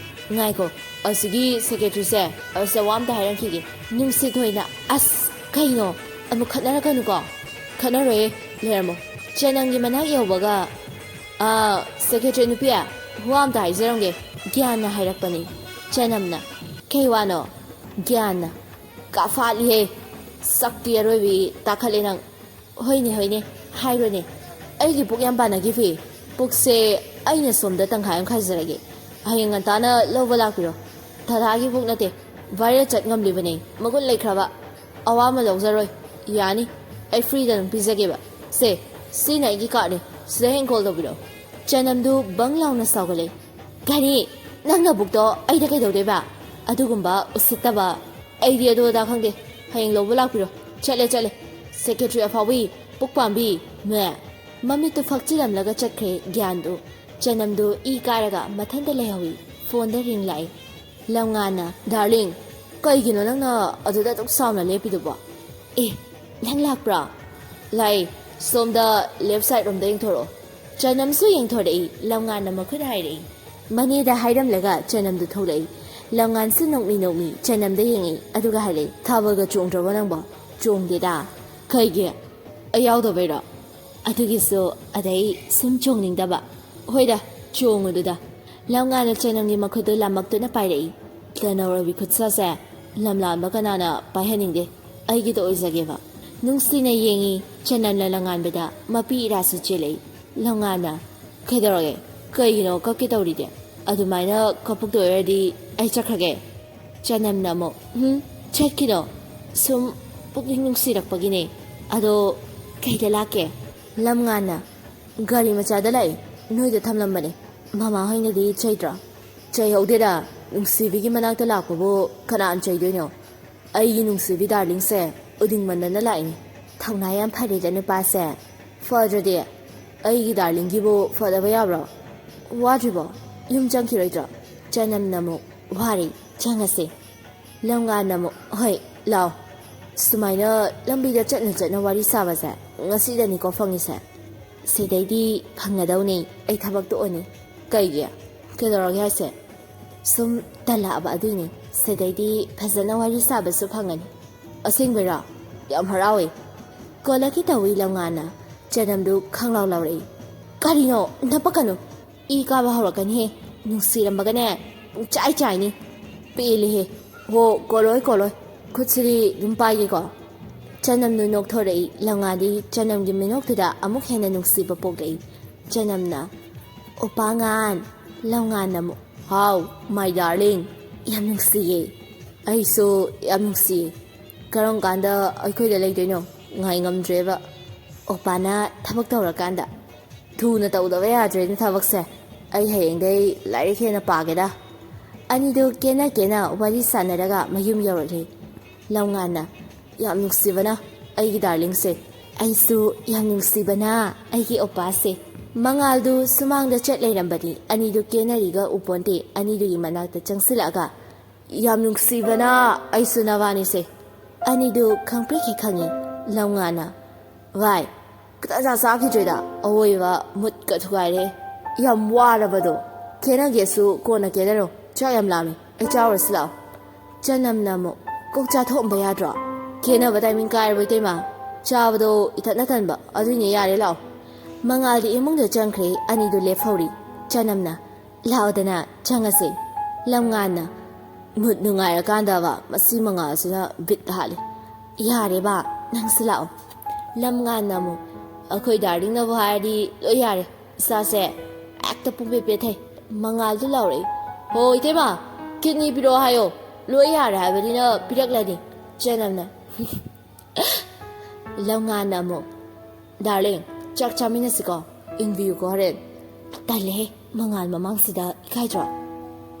ꯉꯥꯏꯈꯣ ꯑꯁꯤꯒꯤ ꯁꯦꯀ꯭ꯔꯦꯇ꯭ꯔꯤꯁꯦ ꯑꯁ ꯋꯥ ꯑꯝꯇ ꯍꯥꯏꯔꯝꯈꯤꯒꯦ ꯅꯨꯡꯁꯤꯊꯣꯏꯅ ꯑꯁ ꯀꯩꯅꯣ ꯑꯃꯨꯛ ꯈꯠꯅꯔꯛꯀꯅꯨꯀꯣ ꯈꯠꯅꯔꯣꯏꯌꯦ ꯂꯩꯔꯝꯃꯣ ꯆꯅꯝꯒꯤ ꯃꯅꯥꯛ ꯌꯧꯕꯒ ꯁꯦꯀ꯭ꯔꯦꯇ꯭ꯔꯤ ꯅꯨꯄꯤ ꯋꯥ ꯑꯝꯇ ꯍꯥꯏꯖꯔꯝꯒꯦ ꯒ꯭ꯌꯥꯟꯅ ꯍꯥꯏꯔꯛꯄꯅꯤ ꯆꯅꯝꯅ ꯀꯩ ꯋꯥꯅꯣ ꯒ꯭ꯌꯥꯟꯅ ꯀꯥꯐꯥꯠꯂꯤꯍꯦ ꯁꯛꯇꯤ ꯑꯔꯣꯏꯕꯤ ꯇꯥꯈꯠꯂꯦ ꯅꯪ ꯍꯣꯏꯅꯦ ꯍꯥꯏꯔꯣꯅꯦ ꯑꯩꯒꯤ ꯄꯨꯛ ꯌꯥꯝ ꯄꯥꯟꯅꯈꯤꯐꯤ ꯄꯨꯛꯁꯦ ꯑꯩꯅ ꯁꯣꯝꯗ ꯇꯪꯈꯥꯏ ꯑꯃ ꯈꯥꯏꯖꯔꯒꯦ ꯍꯌꯦꯡ ꯉꯟꯇꯥꯅ ꯂꯧꯕ ꯂꯥꯛꯄꯤꯔꯣ ꯊꯥꯊꯥꯒꯤ ꯄꯨꯛ ꯅꯠꯇꯦ ꯚꯥꯏꯔꯦꯜ ꯆꯠ ꯉꯝꯂꯤꯕꯅꯦ ꯃꯒꯨꯟ ꯂꯩꯈ꯭ꯔꯕ ꯑꯋꯥꯃ ꯂꯧꯖꯔꯣꯏ ꯌꯥꯅꯤ ꯑꯩ ꯐ꯭ꯔꯤꯗ ꯑꯗꯨꯝ ꯄꯤꯖꯒꯦꯕ ꯁꯤꯅ ꯑꯩꯒꯤ ꯀꯥꯔꯠꯅꯤ ꯁꯤꯗ ꯍꯌꯦꯡ ꯀꯣꯜ ꯇꯧꯕꯤꯔꯛꯑꯣ ꯆꯅꯝꯗꯨ ꯕꯪ ꯂꯥꯎꯅ ꯁꯥꯎꯒꯠꯂꯦ ꯀꯔꯤ ꯅꯪ ꯅꯕꯨꯛꯇꯣ ꯑꯩꯗ ꯀꯩꯗꯧꯗꯣꯏꯕ ꯑꯗꯨꯒꯨꯝꯕ ꯎꯁꯤꯠꯇꯕ ꯑꯩꯗꯤ ꯑꯗꯨ ꯑꯗꯥ ꯈꯪꯗꯦ ꯍꯌꯦꯡ ꯂꯧꯕ ꯂꯥꯛꯄꯤꯔꯣ ꯆꯠꯂꯦ ꯁꯦꯀ꯭ꯔꯦꯇ꯭ꯔꯤ ꯑꯐꯥꯎꯕꯤ ꯄꯨꯛ ꯄꯥꯝꯕꯤ ꯃꯦ ꯃꯃꯤꯠꯇꯨ ꯐꯛꯆꯤꯜꯂꯝꯂꯒ ꯆꯠꯈ꯭ꯔꯦ ꯒ꯭ꯌꯥꯟꯗꯨ ꯆꯅꯝꯗꯨ ꯏ ꯀꯥꯔꯒ ꯃꯊꯟꯇ ꯂꯩꯍꯧꯏ ꯐꯣꯟꯗ ꯔꯤꯡ ꯂꯥꯛꯏ ꯂꯝꯉꯥꯟꯅ ꯗꯥꯔꯂꯤꯡ ꯀꯩꯒꯤꯅꯣ ꯅꯪꯅ ꯑꯗꯨꯗ ꯑꯗꯨꯛ ꯁꯥꯎꯅ ꯂꯦꯞꯄꯤꯗꯨꯕꯣ ꯅꯪ ꯂꯥꯛꯄ꯭ꯔꯣ ꯂꯥꯛꯏ ꯁꯣꯝꯗ ꯂꯦꯐ ꯁꯥꯏꯠ ꯔꯣꯝꯗ ꯌꯦꯡꯊꯣꯔꯛꯑꯣ ꯆꯅꯝꯁꯨ ꯌꯦꯡꯊꯣꯔꯛꯏ ꯂꯝꯉꯥꯟꯅ ꯃꯈꯨꯠ ꯍꯥꯏꯔꯛꯏ ꯃꯅꯦꯗ ꯍꯥꯏꯔꯝꯂꯒ ꯆꯅꯝꯗꯨ ꯊꯣꯛꯂꯛꯏ ꯂꯝꯉꯥꯟꯁꯨ ꯅꯣꯛꯃꯤ ꯆꯅꯝꯗ ꯌꯦꯡꯉꯤ ꯑꯗꯨꯒ ꯍꯥꯏꯔꯛꯏ ꯊꯥꯕꯜꯒ ꯆꯣꯡꯗ꯭ꯔꯕꯣ ꯅꯪꯕꯣ ꯆꯣꯡꯗꯦꯗ ꯀꯩꯒꯤ ꯑꯩ ꯌꯥꯎꯗꯕꯩꯔꯣ ꯑꯗꯨꯒꯤꯁꯨ ꯑꯗꯩ ꯁꯨꯝ ꯆꯣꯡꯅꯤꯡꯗꯕ ꯍꯣꯏꯗ ꯆꯣꯡꯉꯨꯗꯨꯗ ꯂꯝꯉꯥꯟꯅ ꯆꯅꯝꯒꯤ ꯃꯈꯨꯠꯇꯨ ꯂꯥꯝꯃꯛꯇꯨꯅ ꯄꯥꯏꯔꯛꯏ ꯇꯅꯧꯔꯕꯤ ꯈꯨꯠꯁꯥꯁꯦ ꯂꯝꯂꯥꯟꯕ ꯀꯅꯥꯅ ꯄꯥꯏꯍꯟꯅꯤꯡꯗꯦ ꯑꯩꯒꯤꯗ ꯑꯣꯏꯖꯒꯦꯕ ꯅꯨꯡꯁꯤꯅ ꯌꯦꯡꯉꯤ ꯆꯅꯝꯅ ꯂꯝꯉꯥꯟꯕꯗ ꯃꯄꯤ ꯏꯔꯥꯁꯨ ꯆꯦꯜꯂꯛꯏ ꯂꯝꯉꯥꯟꯅ ꯀꯩꯗꯧꯔꯒꯦ ꯀꯩꯒꯤꯅꯣ ꯀꯞꯀꯦ ꯇꯧꯔꯤꯗꯤ ꯑꯗꯨꯃꯥꯏꯅ ꯀꯞꯄꯛꯇꯣ ꯑꯣꯏꯔꯗꯤ ꯑꯩ ꯆꯠꯈ꯭ꯔꯒꯦ ꯆꯅꯝꯅ ꯑꯃꯨꯛ ꯆꯠꯈꯤꯅꯣ ꯁꯨꯝ ꯄꯨꯛꯅꯤꯡ ꯅꯨꯡꯁꯤꯔꯛꯄꯒꯤꯅꯦ ꯑꯗꯣ ꯀꯩꯗ ꯂꯥꯛꯀꯦ ꯂꯝꯉꯥꯟꯅ ꯒꯥꯔꯤ ꯃꯆꯥꯗ ꯂꯥꯛꯏ ꯅꯣꯏꯗ ꯊꯝꯂꯝꯕꯅꯦ ꯃꯃꯥ ꯍꯣꯏꯅꯗꯤ ꯆꯩꯗ꯭ꯔꯣ ꯆꯩꯍꯧꯗꯦꯗ ꯅꯨꯡꯁꯤꯕꯤꯒꯤ ꯃꯅꯥꯛꯇ ꯂꯥꯛꯄꯕꯨ ꯀꯅꯥꯅ ꯆꯩꯗꯣꯏꯅꯣ ꯑꯩꯒꯤ ꯅꯨꯡꯁꯤꯕꯤ ꯗꯥꯔꯂꯤꯡꯁꯦ ꯎꯗꯤꯡꯃꯟꯗꯅ ꯂꯥꯛꯏꯅꯤ ꯊꯧꯅꯥ ꯌꯥꯝ ꯐꯔꯦꯗ ꯅꯨꯄꯥꯁꯦ ꯐꯗ꯭ꯔꯗꯤ ꯑꯩꯒꯤ ꯗꯥꯔꯂꯤꯡꯒꯤꯕꯨ ꯐꯗꯕ ꯌꯥꯕ꯭ꯔꯣ ꯋꯥꯗ꯭ꯔꯤꯕꯣ ꯌꯨꯝ ꯆꯪꯈꯤꯔꯣꯏꯗ꯭ꯔꯣ ꯆꯅꯝꯅ ꯑꯃꯨꯛ ꯋꯥꯔꯤ ꯆꯪꯉꯁꯤ ꯂꯝꯉꯥꯟꯅ ꯑꯃꯨꯛ ꯍꯣꯏ ꯂꯥꯎ ꯁꯨꯃꯥꯏꯅ ꯂꯝꯕꯤꯗ ꯆꯠꯅ ꯋꯥꯔꯤ ꯁꯥꯕꯁꯦ ꯉꯁꯤꯗꯅꯤꯀꯣ ꯐꯪꯉꯤꯁꯦ ꯁꯤꯗꯩꯗꯤ ꯐꯪꯒꯗꯧꯅꯤ ꯑꯩ ꯊꯕꯛ ꯇꯣꯛꯑꯅꯤ ꯀꯩꯒꯤ ꯀꯩꯗꯧꯔꯒꯦ ꯍꯥꯏꯁꯦ ꯁꯨꯝ ꯇꯜꯂꯛꯑꯕ ꯑꯗꯨꯏꯅꯤ ꯁꯤꯗꯩꯗꯤ ꯐꯖꯅ ꯋꯥꯔꯤ ꯁꯥꯕꯁꯨ ꯐꯪꯒꯅꯤ ꯑꯁꯦꯡꯕꯩꯔꯥ ꯌꯥꯝ ꯍꯔꯥꯎꯏ ꯀꯣꯜꯂꯛꯀꯤ ꯇꯧꯏ ꯂꯝꯉꯥꯟꯅ ꯆꯅꯝꯗꯨ ꯈꯪꯂꯥꯎ ꯂꯥꯎꯔꯛꯏ ꯀꯔꯤꯅꯣ ꯅꯄꯛꯀꯅꯨ ꯏ ꯀꯥꯕ ꯍꯧꯔꯛꯀꯅꯤꯍꯦ ꯅꯨꯡꯁꯤꯔꯝꯕꯒꯅꯦ ꯄꯨꯡꯆꯥꯏ ꯆꯥꯏꯅꯤ ꯄꯦꯜꯂꯤꯍꯦ ꯍꯣ ꯀꯣꯜꯂꯣꯏ ꯈꯨꯠꯁꯤꯗꯤ ꯑꯗꯨꯝ ꯄꯥꯏꯒꯦꯀꯣ ꯆꯅꯝꯗꯨ ꯅꯣꯛꯊꯣꯔꯛꯏ ꯂꯝꯉꯥꯟꯗꯤ ꯆꯅꯝꯒꯤ ꯃꯤꯅꯣꯛꯇꯨꯗ ꯑꯃꯨꯛ ꯍꯦꯟꯅ ꯅꯨꯡꯁꯤꯕ ꯄꯣꯛꯂꯛꯏ ꯆꯅꯝꯅ ꯎꯄꯥꯉꯥꯟ ꯂꯝꯉꯥꯟꯅ ꯑꯃꯨꯛ ꯍꯥꯎ ꯃꯥꯏ ꯗꯥꯔꯂꯤꯡ ꯌꯥꯝ ꯅꯨꯡꯁꯤꯌꯦ ꯑꯩꯁꯨ ꯌꯥꯝ ꯅꯨꯡꯁꯤꯌꯦ ꯀꯔꯝ ꯀꯥꯟꯗ ꯑꯩꯈꯣꯏꯗ ꯂꯩꯗꯣꯏꯅꯣ ꯉꯥꯏ ꯉꯝꯗ꯭ꯔꯦꯕ ꯑꯣꯄꯥꯅ ꯊꯕꯛ ꯇꯧꯔꯀꯥꯟꯗ ꯊꯨꯅ ꯇꯧꯗꯕ ꯌꯥꯗ꯭ꯔꯦꯅꯦ ꯊꯕꯛꯁꯦ ꯑꯩ ꯍꯌꯦꯡꯗꯩ ꯂꯥꯏꯔꯤꯛ ꯍꯦꯟꯅ ꯄꯥꯒꯦꯗ ꯑꯅꯤꯗꯨ ꯀꯦꯅ ꯋꯥꯔꯤ ꯁꯥꯟꯅꯔꯒ ꯃꯌꯨꯝ ꯌꯧꯔꯛꯂꯤ ꯂꯝꯉꯥꯟꯅ ꯌꯥꯝ ꯅꯨꯡꯁꯤꯕꯅ ꯑꯩꯒꯤ ꯗꯥꯔꯂꯤꯡꯁꯦ ꯑꯩꯁꯨ ꯌꯥꯝ ꯅꯨꯡꯁꯤꯕꯅ ꯑꯩꯒꯤ ꯑꯣꯄꯥꯁꯦ ꯃꯉꯥꯜꯗꯨ ꯁꯨꯃꯥꯡꯗ ꯆꯠ ꯂꯩꯔꯝꯕꯅꯤ ꯑꯅꯤꯗꯨ ꯀꯦꯅꯔꯤꯒ ꯎꯄꯣꯟꯇꯦ ꯑꯅꯤꯗꯨꯒꯤ ꯃꯅꯥꯛꯇ ꯆꯪꯁꯤꯜꯂꯛꯑꯒ ꯌꯥꯝ ꯅꯨꯡꯁꯤꯕꯅ ꯑꯩꯁꯨ ꯅꯕꯥꯅꯤꯁꯦ ꯑꯅꯤꯗꯨ ꯈꯪꯄ꯭ꯔꯦꯛ ꯍꯦꯛ ꯈꯪꯉꯤ ꯂꯝꯉꯥꯟꯅ ꯚꯥꯏ ꯈꯤꯇꯪ ꯆꯥꯈꯤꯗ꯭ꯔꯦꯗ ꯑꯋꯣꯏꯕ ꯃꯨꯠꯀ ꯊꯨꯒꯥꯏꯔꯦ ꯌꯥꯝ ꯋꯥꯔꯕꯗꯣ ꯈꯦꯅꯒꯦꯁꯨ ꯀꯣꯟꯅ ꯀꯦꯅꯔꯣ ꯆꯥꯛ ꯌꯥꯝ ꯂꯥꯝꯃꯤ ꯑꯩ ꯆꯥꯎꯔꯁꯤ ꯂꯥꯛꯑꯣ ꯆꯅꯝꯅ ꯑꯃꯨꯛ ꯀꯣꯛ ꯆꯥꯊꯣꯛꯑꯝꯕ ꯌꯥꯗ꯭ꯔꯣ ꯈꯦꯅꯕ ꯇꯥꯏꯃꯤꯡ ꯀꯥꯏꯔꯕ ꯏꯇꯩꯃ ꯆꯥꯕꯗꯣ ꯏꯊꯠꯅ ꯊꯟꯕ ꯑꯗꯨꯏꯅꯦ ꯌꯥꯔꯦ ꯂꯥꯛꯑꯣ ꯃꯉꯥꯜꯗꯤ ꯏꯃꯨꯡꯗ ꯆꯪꯈ꯭ꯔꯦ ꯑꯅꯤꯗꯨ ꯂꯦꯞꯍꯧꯔꯤ ꯆꯅꯝꯅ ꯂꯥꯛꯑꯣꯗꯅ ꯆꯪꯉꯁꯦ ꯂꯝꯉꯥꯟꯅ ꯃꯨꯠ ꯅꯨꯡꯉꯥꯏꯔꯀꯥꯟꯗꯕ ꯃꯁꯤ ꯃꯉꯥꯜꯁꯤꯅ ꯕꯤꯠ ꯍꯥꯠꯂꯤ ꯌꯥꯔꯦꯕ ꯅꯪꯁꯨ ꯂꯥꯛꯑꯣ ꯂꯝꯉꯥꯟꯅ ꯑꯃꯨꯛ ꯑꯩꯈꯣꯏ ꯗꯥꯔꯂꯤꯡꯅꯕꯨ ꯍꯥꯏꯔꯗꯤ ꯂꯣꯏ ꯌꯥꯔꯦ ꯏꯁꯥꯁꯦ ꯍꯦꯛꯇ ꯄꯨꯡꯄꯦꯠ ꯄꯦꯠꯊꯩ ꯃꯉꯥꯜꯗꯨ ꯂꯥꯎꯔꯛꯏ ꯍꯣ ꯏꯇꯩꯃ ꯀꯤꯠꯅꯤ ꯄꯤꯔꯛꯑꯣ ꯍꯥꯏꯌꯣ ꯂꯣꯏ ꯌꯥꯔꯦ ꯍꯥꯏꯕꯅꯤꯅ ꯄꯤꯔꯛꯂꯅꯤ ꯆꯅꯝꯅ ꯂꯝꯉꯥꯟꯅ ꯑꯃꯨꯛ ꯗꯥꯔꯂꯤꯡ ꯆꯥꯛ ꯆꯥꯃꯤꯟꯅꯁꯤꯀꯣ ꯏꯟꯕꯤꯌꯨꯀꯣ ꯍꯣꯔꯦꯟ ꯇꯜꯂꯦꯍꯦ ꯃꯉꯥꯜ ꯃꯃꯥꯡꯁꯤꯗ ꯏꯀꯥꯏꯗ꯭ꯔꯣ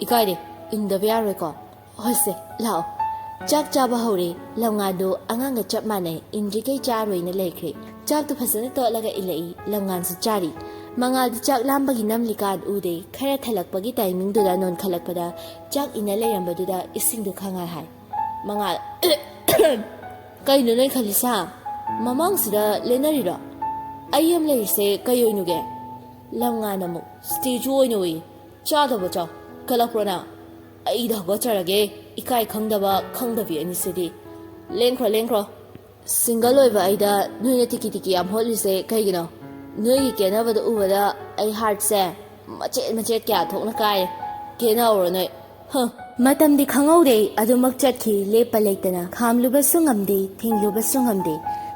ꯏꯀꯥꯏꯗꯦ ꯏꯟꯗꯕ ꯌꯥꯔꯣꯏꯀꯣ ꯍꯣꯏꯁꯦ ꯂꯥꯛꯑꯣ ꯆꯥꯛ ꯆꯥꯕ ꯍꯧꯔꯦ ꯂꯝꯉꯥꯟꯗꯨ ꯑꯉꯥꯡꯒ ꯆꯞ ꯃꯥꯟꯅꯩ ꯏꯟꯗ꯭ꯔꯤꯈꯩ ꯆꯥꯔꯣꯏꯅ ꯂꯩꯈ꯭ꯔꯦ ꯆꯥꯛꯇꯨ ꯐꯖꯅ ꯇꯣꯠꯂꯒ ꯏꯜꯂꯛꯏ ꯂꯝꯉꯥꯟꯁꯨ ꯆꯥꯔꯤ ꯃꯉꯥꯜꯗꯤ ꯆꯥꯛ ꯂꯥꯝꯕꯒꯤ ꯅꯝꯂꯤꯀꯥꯟ ꯎꯗꯦ ꯈꯔ ꯊꯜꯂꯛꯄꯒꯤ ꯇꯥꯏꯃꯤꯡꯗꯨꯗ ꯅꯣꯟꯈꯠꯂꯛꯄꯗ ꯆꯥꯛ ꯏꯟꯅ ꯂꯩꯔꯝꯕꯗꯨꯗ ꯏꯁꯤꯡꯗꯨ ꯈꯪꯉꯥꯏ ꯍꯥꯏ ꯃꯉꯥꯜ ꯀꯩꯅꯣ ꯅꯣꯏ ꯈꯜꯂꯤꯁꯥ ꯃꯃꯥꯡꯁꯤꯗ ꯂꯦꯟꯅꯔꯤꯔꯣ ꯑꯩ ꯑꯃ ꯂꯩꯔꯤꯁꯦ ꯀꯩ ꯑꯣꯏꯅꯨꯒꯦ ꯂꯝꯉꯥꯟ ꯑꯃꯨꯛ ꯁ꯭ꯇꯦꯆꯨ ꯑꯣꯏꯅ ꯎꯏ ꯆꯥꯗꯕ ꯆꯥꯎ ꯀꯜꯂꯛꯄ꯭ꯔꯣꯅ ꯑꯩꯗ ꯍꯧꯒꯠꯆꯔꯒꯦ ꯏꯀꯥꯏ ꯈꯪꯗꯕ ꯈꯪꯗꯕꯤ ꯑꯅꯤꯁꯤꯗꯤ ꯂꯦꯡꯈ꯭ꯔꯣ ꯁꯤꯡꯒꯜ ꯑꯣꯏꯕ ꯑꯩꯗ ꯅꯣꯏꯅ ꯇꯤꯀꯤ ꯇꯤꯀꯤ ꯌꯥꯝ ꯍꯣꯠꯂꯤꯁꯦ ꯀꯩꯒꯤꯅꯣ ꯅꯣꯏꯒꯤ ꯀꯦꯅꯕꯗ ꯎꯕꯗ ꯑꯩ ꯍꯥꯔꯠꯁꯦ ꯃꯆꯦꯠ ꯃꯆꯦꯠ ꯀꯌꯥ ꯊꯣꯛꯅ ꯀꯥꯏꯔꯦ ꯀꯦꯅꯍꯧꯔꯣ ꯅꯣꯏ ꯃꯇꯝꯗꯤ ꯈꯪꯍꯧꯗꯦ ꯑꯗꯨꯃꯛ ꯆꯠꯈꯤ ꯂꯦꯞꯄ ꯂꯩꯇꯅ ꯈꯥꯝꯂꯨꯕꯁꯨ ꯉꯝꯗꯦ ꯊꯤꯡꯂꯨꯕꯁꯨ ꯉꯝꯗꯦ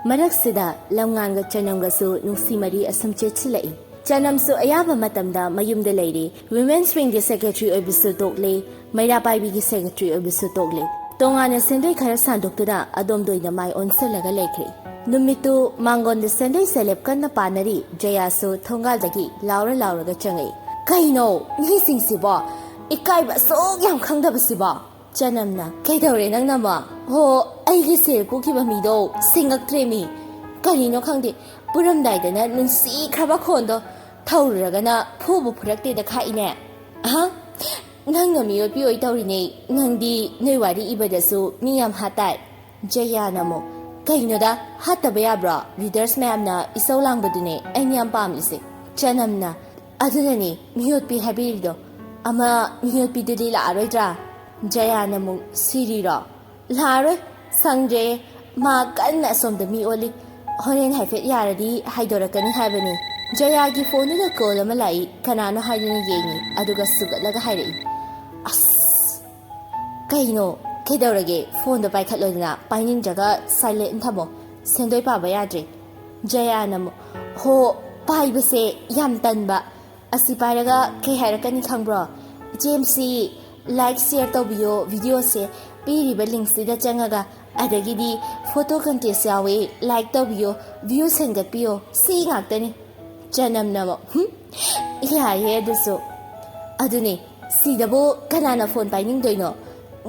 ꯃꯔꯛꯁꯤꯗ ꯂꯝꯉꯥꯟꯒ ꯆꯅꯝꯒꯁꯨ ꯅꯨꯡꯁꯤ ꯃꯔꯤ ꯑꯁꯨꯝ ꯆꯦꯠꯁꯤꯜꯂꯛꯏ ꯆꯅꯝꯁꯨ ꯑꯌꯥꯝꯕ ꯃꯇꯝꯗ ꯃꯌꯨꯝꯗ ꯂꯩꯔꯤ ꯋꯤꯃꯦꯟꯁ ꯋꯤꯡꯒꯤ ꯁꯦꯀ꯭ꯔꯦꯇꯔꯤ ꯑꯣꯏꯕꯁꯨ ꯇꯣꯛꯂꯦ ꯃꯩꯔꯥ ꯄꯥꯏꯕꯤꯒꯤ ꯁꯦꯀ꯭ꯔꯦꯇꯔꯤ ꯑꯣꯏꯕꯁꯨ ꯇꯣꯛꯂꯦ ꯇꯣꯉꯥꯟꯅ ꯁꯦꯟꯗꯣꯏ ꯈꯔ ꯁꯥꯟꯗꯣꯛꯇꯨꯅ ꯑꯗꯣꯝꯗ ꯑꯣꯏꯅ ꯃꯥꯏ ꯑꯣꯟꯁꯤꯜꯂꯒ ꯂꯩꯈ꯭ꯔꯦ ꯅꯨꯃꯤꯠꯇꯨ ꯃꯥꯡꯒꯣꯟꯗ ꯁꯦꯟꯗꯣꯏ ꯁꯦꯂꯦꯞ ꯀꯟꯅ ꯄꯥꯅꯔꯤ ꯖꯌꯥꯁꯨ ꯊꯣꯡꯒꯥꯜꯗꯒꯤ ꯂꯥꯎꯔꯒ ꯆꯪꯉꯛꯏ ꯀꯩꯅꯣ ꯃꯤꯁꯤꯡꯁꯤꯕꯣ ꯏꯀꯥꯏꯕ ꯑꯁꯨꯛ ꯌꯥꯝ ꯈꯪꯗꯕꯁꯤꯕꯣ ꯆꯅꯝꯅ ꯀꯩꯗꯧꯔꯦ ꯅꯪꯅꯃ ꯍꯣ ꯑꯩꯒꯤ ꯁꯦꯜ ꯄꯨꯈꯤꯕ ꯃꯤꯗꯣ ꯁꯤꯡꯉꯛꯇ꯭ꯔꯦ ꯃꯤ ꯀꯔꯤꯅꯣ ꯈꯪꯗꯦ ꯄꯨꯔꯝꯗꯥꯏꯗꯅ ꯅꯨꯡꯁꯤꯈ꯭ꯔꯕ ꯈꯣꯟꯗꯣ ꯊꯧꯔꯨꯔꯒꯅ ꯐꯨꯕꯨ ꯐꯨꯔꯛꯇꯦꯗ ꯈꯥꯛꯏꯅꯦ ꯑꯍ ꯅꯪꯅ ꯃꯤꯑꯣꯠꯄꯤ ꯑꯣꯏ ꯇꯧꯔꯤꯅꯦ ꯅꯪꯗꯤ ꯅꯣꯏ ꯋꯥꯔꯤ ꯏꯕꯗꯁꯨ ꯃꯤ ꯌꯥꯝ ꯍꯥꯠꯇꯥꯏ ꯖꯌꯥꯅ ꯑꯃꯨꯛ ꯀꯩꯅꯣꯗ ꯍꯥꯠꯇꯕ ꯌꯥꯕ꯭ꯔꯣ ꯔꯤꯗꯔꯁ ꯃꯌꯥꯝꯅ ꯏꯁꯧ ꯂꯥꯡꯕꯗꯨꯅꯦ ꯑꯩꯅ ꯌꯥꯝ ꯄꯥꯝꯂꯤꯁꯦ ꯆꯅꯝꯅ ꯑꯗꯨꯅꯅꯦ ꯃꯤꯑꯣꯠꯄꯤ ꯍꯥꯏꯕꯤꯔꯤꯗꯣ ꯑꯃ ꯃꯤꯑꯣꯠꯄꯤꯗꯨꯗꯤ ꯂꯥꯛꯑꯔꯣꯏꯗ꯭ꯔꯥ ꯖꯌꯥꯅ ꯑꯃꯨꯛ ꯁꯤꯔꯤꯔꯣ ꯂꯥꯛꯑꯔꯣꯏ ꯁꯪꯗ꯭ꯔꯦ ꯃꯥ ꯀꯟꯅ ꯑꯁꯣꯝꯗ ꯃꯤ ꯑꯣꯜꯂꯤ ꯍꯣꯔꯦꯟ ꯍꯥꯏꯐꯦꯠ ꯌꯥꯔꯗꯤ ꯍꯥꯏꯗꯣꯔꯛꯀꯅꯤ ꯍꯥꯏꯕꯅꯤ ꯖꯌꯥꯒꯤ ꯐꯣꯟꯗꯨꯗ ꯀꯣꯜ ꯑꯃ ꯂꯥꯛꯏ ꯀꯅꯥꯅꯣ ꯍꯥꯏꯗꯨꯅ ꯌꯦꯡꯉꯤ ꯑꯗꯨꯒ ꯁꯨꯒꯠꯂꯒ ꯍꯥꯏꯔꯛꯏ ꯑꯁ ꯀꯩꯅꯣ ꯀꯩꯗꯧꯔꯒꯦ ꯐꯣꯟꯗꯣ ꯄꯥꯏꯈꯠꯂꯣꯗꯅ ꯄꯥꯏꯅꯤꯡꯗ꯭ꯔꯒ ꯁꯥꯏꯂꯦꯟ ꯊꯝꯃꯣ ꯁꯦꯟꯗꯣꯏ ꯄꯥꯕ ꯌꯥꯗ꯭ꯔꯦ ꯖꯌꯥꯅ ꯑꯃꯨꯛ ꯍꯣ ꯄꯥꯏꯕꯁꯦ ꯌꯥꯝ ꯇꯟꯕ ꯑꯁꯤ ꯄꯥꯏꯔꯒ ꯀꯩ ꯍꯥꯏꯔꯛꯀꯅꯤ ꯈꯪꯕ꯭ꯔꯣ ꯖꯦꯝꯁꯤ ꯂꯥꯏꯛ ꯁꯤꯌꯔ ꯇꯧꯕꯤꯌꯣ ꯚꯤꯗꯤꯑꯣꯁꯦ ꯄꯤꯔꯤꯕ ꯂꯤꯡꯛꯁꯤꯗ ꯆꯪꯉꯒ ꯑꯗꯒꯤꯗꯤ ꯐꯣꯇꯣ ꯀꯟꯇꯦꯁ ꯌꯥꯎꯋꯦ ꯂꯥꯏꯛ ꯇꯧꯕꯤꯌꯣ ꯚ꯭ꯌꯨꯁ ꯍꯦꯟꯒꯠꯄꯤꯌꯣ ꯁꯤ ꯉꯥꯛꯇꯅꯤ ꯆꯅꯝꯅꯕ ꯌꯥꯏꯌꯦ ꯑꯗꯨꯁꯨ ꯑꯗꯨꯅꯦ ꯁꯤꯗꯕꯨ ꯀꯅꯥꯅ ꯐꯣꯟ ꯄꯥꯏꯅꯤꯡꯗꯣꯏꯅꯣ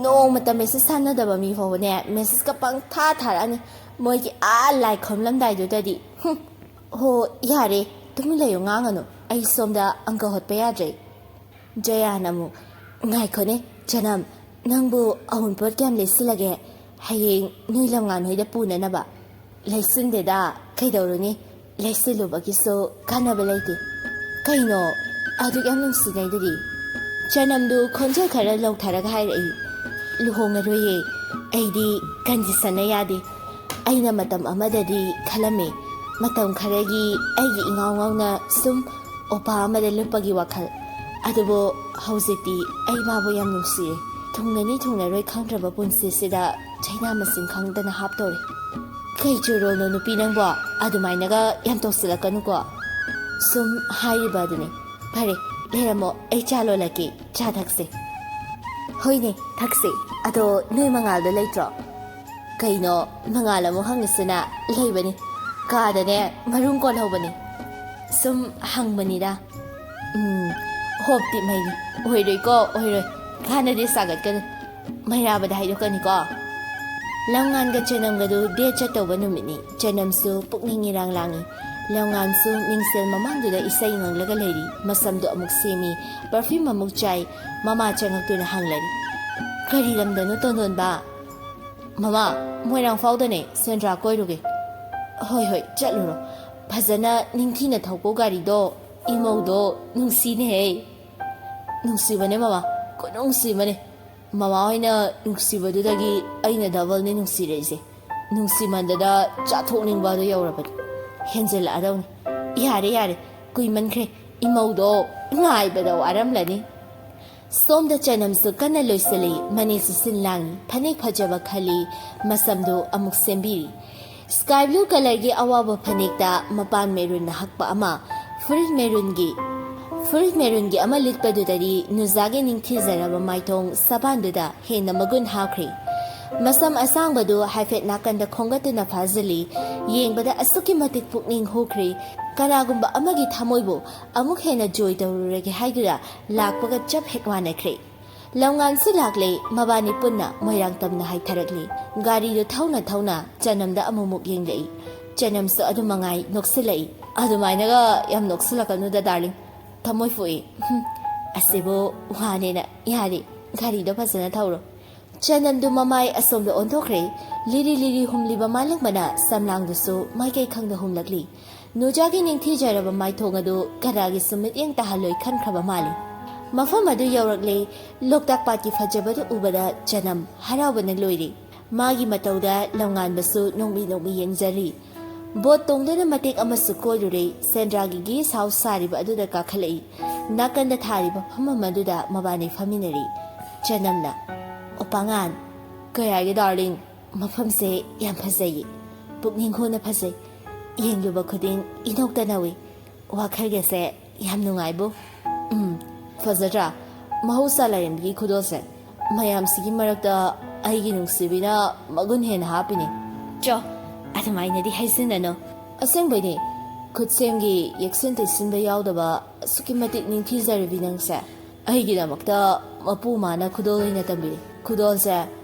ꯅꯣꯡꯃꯇ ꯃꯦꯁꯦꯖ ꯊꯥꯅꯗꯕ ꯃꯤ ꯐꯥꯎꯕꯅꯦ ꯃꯦꯁꯦꯖꯀ ꯄꯪꯊꯥ ꯊꯥꯔꯛꯑꯅꯤ ꯃꯣꯏꯒꯤ ꯂꯥꯏꯛ ꯈꯣꯝꯂꯝꯗꯥꯏꯗꯨꯗꯗꯤ ꯍꯣ ꯌꯥꯔꯦ ꯇꯨꯃꯤꯟ ꯂꯩꯌꯣ ꯉꯥꯡꯉꯅꯨ ꯑꯩ ꯁꯣꯝꯗ ꯑꯪꯀ ꯍꯣꯠꯄ ꯌꯥꯗ꯭ꯔꯦ ꯖꯌꯥꯅ ꯑꯃꯨꯛ ꯉꯥꯏꯈꯣꯅꯦ ꯆꯅꯝ ꯅꯪꯕꯨ ꯑꯎꯟꯄꯣꯠ ꯀꯌꯥꯝ ꯂꯩꯁꯤꯜꯂꯒꯦ ꯍꯌꯦꯡ ꯅꯣꯏ ꯂꯝꯉꯥꯟ ꯍꯣꯏꯗ ꯄꯨꯅꯅꯕ ꯂꯩꯁꯤꯟꯗꯦꯗ ꯀꯩꯗꯧꯔꯨꯅꯤ ꯂꯩꯁꯤꯜꯂꯨꯕꯒꯤꯁꯨ ꯀꯥꯟꯅꯕ ꯂꯩꯇꯦ ꯀꯩꯅꯣ ꯑꯗꯨꯛ ꯌꯥꯝ ꯅꯨꯡꯁꯤꯅꯩꯗꯨꯗꯤ ꯆꯅꯝꯗꯨ ꯈꯣꯟꯖꯦꯜ ꯈꯔ ꯂꯧꯊꯔꯒ ꯍꯥꯏꯔꯛꯏ ꯂꯨꯍꯣꯡꯉꯔꯣꯏꯌꯦ ꯑꯩꯗꯤ ꯀꯟꯗꯤꯁꯟꯅ ꯌꯥꯗꯦ ꯑꯩꯅ ꯃꯇꯝ ꯑꯃꯗꯗꯤ ꯈꯜꯂꯝꯃꯦ ꯃꯇꯝ ꯈꯔꯒꯤ ꯑꯩꯒꯤ ꯏꯉꯥꯎ ꯉꯥꯎꯅ ꯁꯨꯝ ꯑꯣꯄꯥ ꯑꯃꯗ ꯂꯨꯞꯄꯒꯤ ꯋꯥꯈꯜ ꯑꯗꯨꯕꯨ ꯍꯧꯖꯤꯛꯇꯤ ꯑꯩ ꯃꯥꯕꯨ ꯌꯥꯝ ꯅꯨꯡꯁꯤꯔꯦ ꯊꯨꯡꯅꯅꯤ ꯊꯨꯡꯅꯔꯣꯏ ꯈꯪꯗ꯭ꯔꯕ ꯄꯨꯟꯁꯤꯁꯤꯗ ꯆꯩꯅꯥ ꯃꯁꯤꯡ ꯈꯪꯗꯅ ꯍꯥꯞꯇꯧꯔꯦ ꯀꯩ ꯆꯨꯔꯣꯅꯣ ꯅꯨꯄꯤ ꯅꯪꯕꯣ ꯑꯗꯨꯃꯥꯏꯅꯒ ꯌꯥꯝ ꯇꯧꯁꯤꯜꯂꯛꯀꯅꯨꯀꯣ ꯁꯨꯝ ꯍꯥꯏꯔꯤꯕ ꯑꯗꯨꯅꯦ ꯐꯔꯦ ꯂꯩꯔꯝꯃꯣ ꯑꯩ ꯆꯥ ꯂꯣꯜꯂꯛꯀꯦ ꯆꯥ ꯊꯛꯁꯦ ꯍꯣꯏꯅꯦ ꯊꯛꯁꯦ ꯑꯗꯣ ꯅꯣꯏ ꯃꯉꯥꯜꯗꯣ ꯂꯩꯇ꯭ꯔꯣ ꯀꯩꯅꯣ ꯃꯉꯥꯜ ꯑꯃꯨꯛ ꯍꯪꯉꯤꯁꯤꯅ ꯂꯩꯕꯅꯤ ꯀꯥꯗꯅꯦ ꯃꯔꯨꯝ ꯀꯣꯜꯍꯧꯕꯅꯤ ꯁꯨꯝ ꯍꯪꯕꯅꯤꯗ ꯍꯣꯞꯇꯤ ꯃꯩꯅꯤ ꯑꯣꯏꯔꯣꯏꯀꯣ ꯑꯣꯏꯔꯣꯏ ꯀꯥꯟꯅꯗꯤ ꯁꯥꯒꯠꯀꯅꯨ ꯃꯩꯔꯥꯕꯗ ꯍꯥꯏꯗꯣꯛꯀꯅꯤꯀꯣ ꯂꯝꯉꯥꯟꯒ ꯆꯅꯝꯒꯗꯨ ꯗꯦꯠ ꯆꯠꯇꯧꯕ ꯅꯨꯃꯤꯠꯅꯤ ꯆꯅꯝꯁꯨ ꯄꯨꯛꯅꯤꯡ ꯏꯔꯥꯡ ꯂꯥꯡꯉꯤ ꯂꯝꯉꯥꯟꯁꯨ ꯃꯤꯡꯁꯦꯜ ꯃꯃꯥꯡꯗꯨꯗ ꯏꯁꯩ ꯉꯪꯂꯒ ꯂꯩꯔꯤ ꯃꯁꯝꯗꯨ ꯑꯃꯨꯛ ꯁꯦꯝꯃꯤ ꯄꯔꯐ꯭ꯌꯨꯝ ꯑꯃꯨꯛ ꯆꯥꯏ ꯃꯃꯥ ꯆꯪꯉꯛꯇꯨꯅ ꯍꯪꯂꯔꯤ ꯀꯔꯤ ꯂꯝꯗꯅꯣ ꯇꯣꯟꯗꯣꯟꯕ ꯃꯃꯥ ꯃꯣꯏꯔꯥꯡ ꯐꯥꯎꯗꯅꯦ ꯁꯦꯟꯗ꯭ꯔꯥ ꯀꯣꯏꯔꯨꯒꯦ ꯍꯣꯏ ꯆꯠꯂꯨꯔꯣ ꯐꯖꯅ ꯅꯤꯡꯊꯤꯅ ꯊꯧꯀꯣ ꯒꯥꯔꯤꯗꯣ ꯏꯃꯧꯗꯣ ꯅꯨꯡꯁꯤꯅꯦꯍꯦ. ꯅꯨꯡꯁꯤꯕꯅꯦ ꯃꯃꯥ, ꯅꯨꯡꯁꯤꯕꯅꯦ. ꯃꯃꯥ ꯍꯣꯏꯅ ꯅꯨꯡꯁꯤꯕꯗꯨꯗꯒꯤ ꯑꯩꯅ ꯗꯕꯜꯅꯤ ꯅꯨꯡꯁꯤꯔꯛꯏꯁꯦ. ꯅꯨꯡꯁꯤꯃꯟꯗꯗ ꯆꯥꯊꯣꯛꯅꯤꯡꯕꯗꯣ ꯌꯧꯔꯕꯅꯤ. ꯍꯦꯟꯖꯜꯂꯛꯑꯗꯧꯅꯤ. ꯌꯥꯔꯦ ꯀꯨꯏꯃꯟꯈ꯭ꯔꯦ. ꯏꯃꯧꯗꯣ ꯉꯥꯏꯕꯗ ꯋꯥꯔꯝꯂꯅꯤ. ꯁꯣꯝꯗ ꯆꯅꯝꯁꯨ ꯀꯟꯅ ꯂꯣꯏꯁꯤꯜꯂꯤ. ꯃꯅꯦꯁꯨ ꯁꯤꯟ ꯂꯥꯡꯉꯤ. ꯐꯅꯦꯛ ꯐꯖꯕ ꯈꯜꯂꯤ. ꯃꯁꯝꯗꯨ ꯑꯃꯨꯛ ꯁꯦꯝꯕꯤꯔꯤ. ꯁ꯭ꯀꯥꯏ ꯕ꯭ꯂꯨ ꯀꯂꯔꯒꯤ ꯑꯋꯥꯕ ꯐꯅꯦꯛꯇ ꯃꯄꯥꯟ ꯃꯦꯔꯨꯟꯅ ꯍꯛꯄ ꯑꯃ, ꯐꯨꯔꯤꯠ ꯃꯦꯔꯨꯟꯒꯤ ꯑꯃ ꯂꯤꯠꯄꯗꯨꯗꯗꯤ ꯅꯨꯖꯥꯒꯤ ꯅꯤꯡꯊꯤꯖꯔꯕ ꯃꯥꯏꯊꯣꯡ ꯁꯕꯥꯟꯗꯨꯗ ꯍꯦꯟꯅ ꯃꯒꯨꯟ ꯍꯥꯞꯈ꯭ꯔꯦ. ꯃꯁꯝ ꯑꯁꯥꯡꯕꯗꯨ ꯍꯥꯏꯐꯦꯠ ꯅꯥꯀꯟꯗ ꯈꯣꯡꯒꯠꯇꯨꯅ ꯐꯥꯖꯤꯜꯂꯤ. ꯌꯦꯡꯕꯗ ꯑꯁꯨꯛꯀꯤ ꯃꯇꯤꯛ ꯄꯨꯛꯅꯤꯡ ꯍꯨꯈ꯭ꯔꯦ. ꯀꯅꯥꯒꯨꯝꯕ ꯑꯃꯒꯤ ꯊꯃꯣꯏꯕꯨ ꯑꯃꯨꯛ ꯍꯦꯟꯅ ꯖꯣꯏ ꯇꯧꯔꯨꯔꯒꯦ ꯍꯥꯏꯗꯨꯅ ꯂꯥꯛꯄꯒ ꯆꯞ ꯍꯦꯛ ꯃꯥꯟꯅꯈ꯭ꯔꯦ. ꯂꯝꯉꯥꯟꯁꯨ ꯂꯥꯛꯂꯦ. ꯃꯕꯥꯅꯤ ꯄꯨꯟꯅ ꯃꯣꯏꯔꯥꯡꯇꯝꯅ ꯍꯥꯏꯊꯔꯛꯂꯤ. ꯒꯥꯔꯤꯗꯨ ꯊꯧꯅ ꯆꯅꯝꯗ ꯑꯃꯨꯛ ꯌꯦꯡꯂꯛꯏ. ꯆꯅꯝꯁꯨ ꯑꯗꯨ ꯃꯉꯥꯏ ꯅꯣꯛꯁꯤꯜꯂꯛꯏ. ꯑꯗꯨꯃꯥꯏꯅꯒ ꯌꯥꯝ ꯅꯣꯛꯁꯤꯜꯂꯛꯀꯅꯨꯗ ꯗꯥꯔꯂꯤꯡ, ꯊꯃꯣꯏ ꯐꯨꯏ. ꯑꯁꯤꯕꯨ ꯋꯥꯅꯦꯅ. ꯌꯥꯔꯦ, ꯒꯥꯔꯤꯗꯣ ꯐꯖꯅ ꯊꯧꯔꯣ. ꯆꯅꯝꯗꯨ ꯃꯃꯥꯏ ꯑꯁꯣꯝꯗ ꯑꯣꯟꯊꯣꯛꯈ꯭ꯔꯦ. ꯂꯤꯔꯤ ꯍꯨꯝꯂꯤꯕ ꯃꯥꯂꯪꯕꯅ ꯁꯝꯂꯥꯡꯗꯨꯁꯨ ꯃꯥꯏꯀꯩ ꯈꯪꯗ ꯍꯨꯝꯂꯛꯂꯤ. ꯅꯨꯖꯥꯒꯤ ꯅꯤꯡꯊꯤꯖꯔꯕ ꯃꯥꯏꯊꯣꯡ ꯑꯗꯨ ꯀꯅꯥꯒꯤꯁꯨ ꯃꯤꯠꯌꯦꯡ ꯇꯥꯍꯜꯂꯣꯏ ꯈꯟꯈ꯭ꯔꯕ ꯃꯥꯜꯂꯤ. ꯃꯐꯝ ꯑꯗꯨ ꯌꯧꯔꯛꯂꯦ. ꯂꯣꯛꯇꯥꯛ ꯄꯥꯠꯀꯤ ꯐꯖꯕꯗꯨ ꯎꯕꯗ ꯆꯅꯝ ꯍꯔꯥꯎꯕꯅ ꯂꯣꯏꯔꯦ. ꯃꯥꯒꯤ ꯃꯇꯧꯗ ꯂꯝꯉꯥꯟꯕꯁꯨ ꯅꯣꯡꯃꯤ ꯌꯦꯡꯖꯔꯤ. ꯕꯣꯠ ꯇꯣꯡꯗꯨꯅ ꯃꯇꯦꯛ ꯑꯃꯁꯨ ꯀꯣꯏꯔꯨꯔꯦ. ꯁꯦꯟꯗ꯭ꯔꯥꯒꯤ ꯒꯦꯁ ꯍꯥꯎꯁ ꯁꯥꯔꯤꯕ ꯑꯗꯨꯗ ꯀꯥꯈꯠꯂꯛꯏ. ꯅꯥꯀꯟꯗ ꯊꯥꯔꯤꯕ ꯐꯝꯐꯝ ꯑꯗꯨꯗ ꯃꯕꯥꯅꯤ ꯐꯝꯃꯤꯟꯅꯔꯤ. ꯆꯅꯝꯅ, ꯑꯣꯄꯥꯉꯥꯟ, ꯀꯌꯥꯒꯤ ꯗꯥꯔꯂꯤꯡ, ꯃꯐꯝꯁꯦ ꯌꯥꯝ ꯐꯖꯩꯌꯦ. ꯄꯨꯛꯅꯤꯡ ꯍꯨꯅ ꯐꯖꯩ. ꯌꯦꯡꯂꯨꯕ ꯈꯨꯗꯤꯡ ꯏꯅꯣꯛꯇ ꯅꯧꯏ. ꯋꯥꯈꯜꯒꯁꯦ ꯌꯥꯝ ꯅꯨꯡꯉꯥꯏꯕꯨ. ꯐꯖꯗ꯭ꯔꯥ? ꯃꯍꯧꯁꯥ ꯂꯥꯏꯔꯦꯝꯕꯤꯒꯤ ꯈꯨꯗꯣꯜꯁꯦ. ꯃꯌꯥꯝꯁꯤꯒꯤ ꯃꯔꯛꯇ ꯑꯩꯒꯤ ꯅꯨꯡꯁꯤꯕꯤꯅ ꯃꯒꯨꯟ ꯍꯦꯟꯅ ꯍꯥꯞꯄꯤꯅꯦ. ꯑꯗꯨꯃꯥꯏꯅꯗꯤ ꯍꯥꯏꯖꯤꯟꯅꯅꯣ. ꯑꯁꯦꯡꯕꯩꯅꯦ. ꯈꯨꯠꯁꯦꯝꯒꯤ ꯌꯦꯛꯁꯤꯟ ꯇꯩꯁꯤꯟꯕ ꯌꯥꯎꯗꯕ ꯑꯁꯨꯛꯀꯤ ꯃꯇꯤꯛ ꯅꯤꯡꯊꯤꯖꯔꯕꯤ ꯅꯪꯁꯦ ꯑꯩꯒꯤꯗꯃꯛꯇ ꯃꯄꯨ ꯃꯥꯅ ꯈꯨꯗꯣꯜ ꯑꯣꯏꯅ ꯇꯝꯕꯤꯔꯤ. ꯈꯨꯗꯣꯜꯁꯦ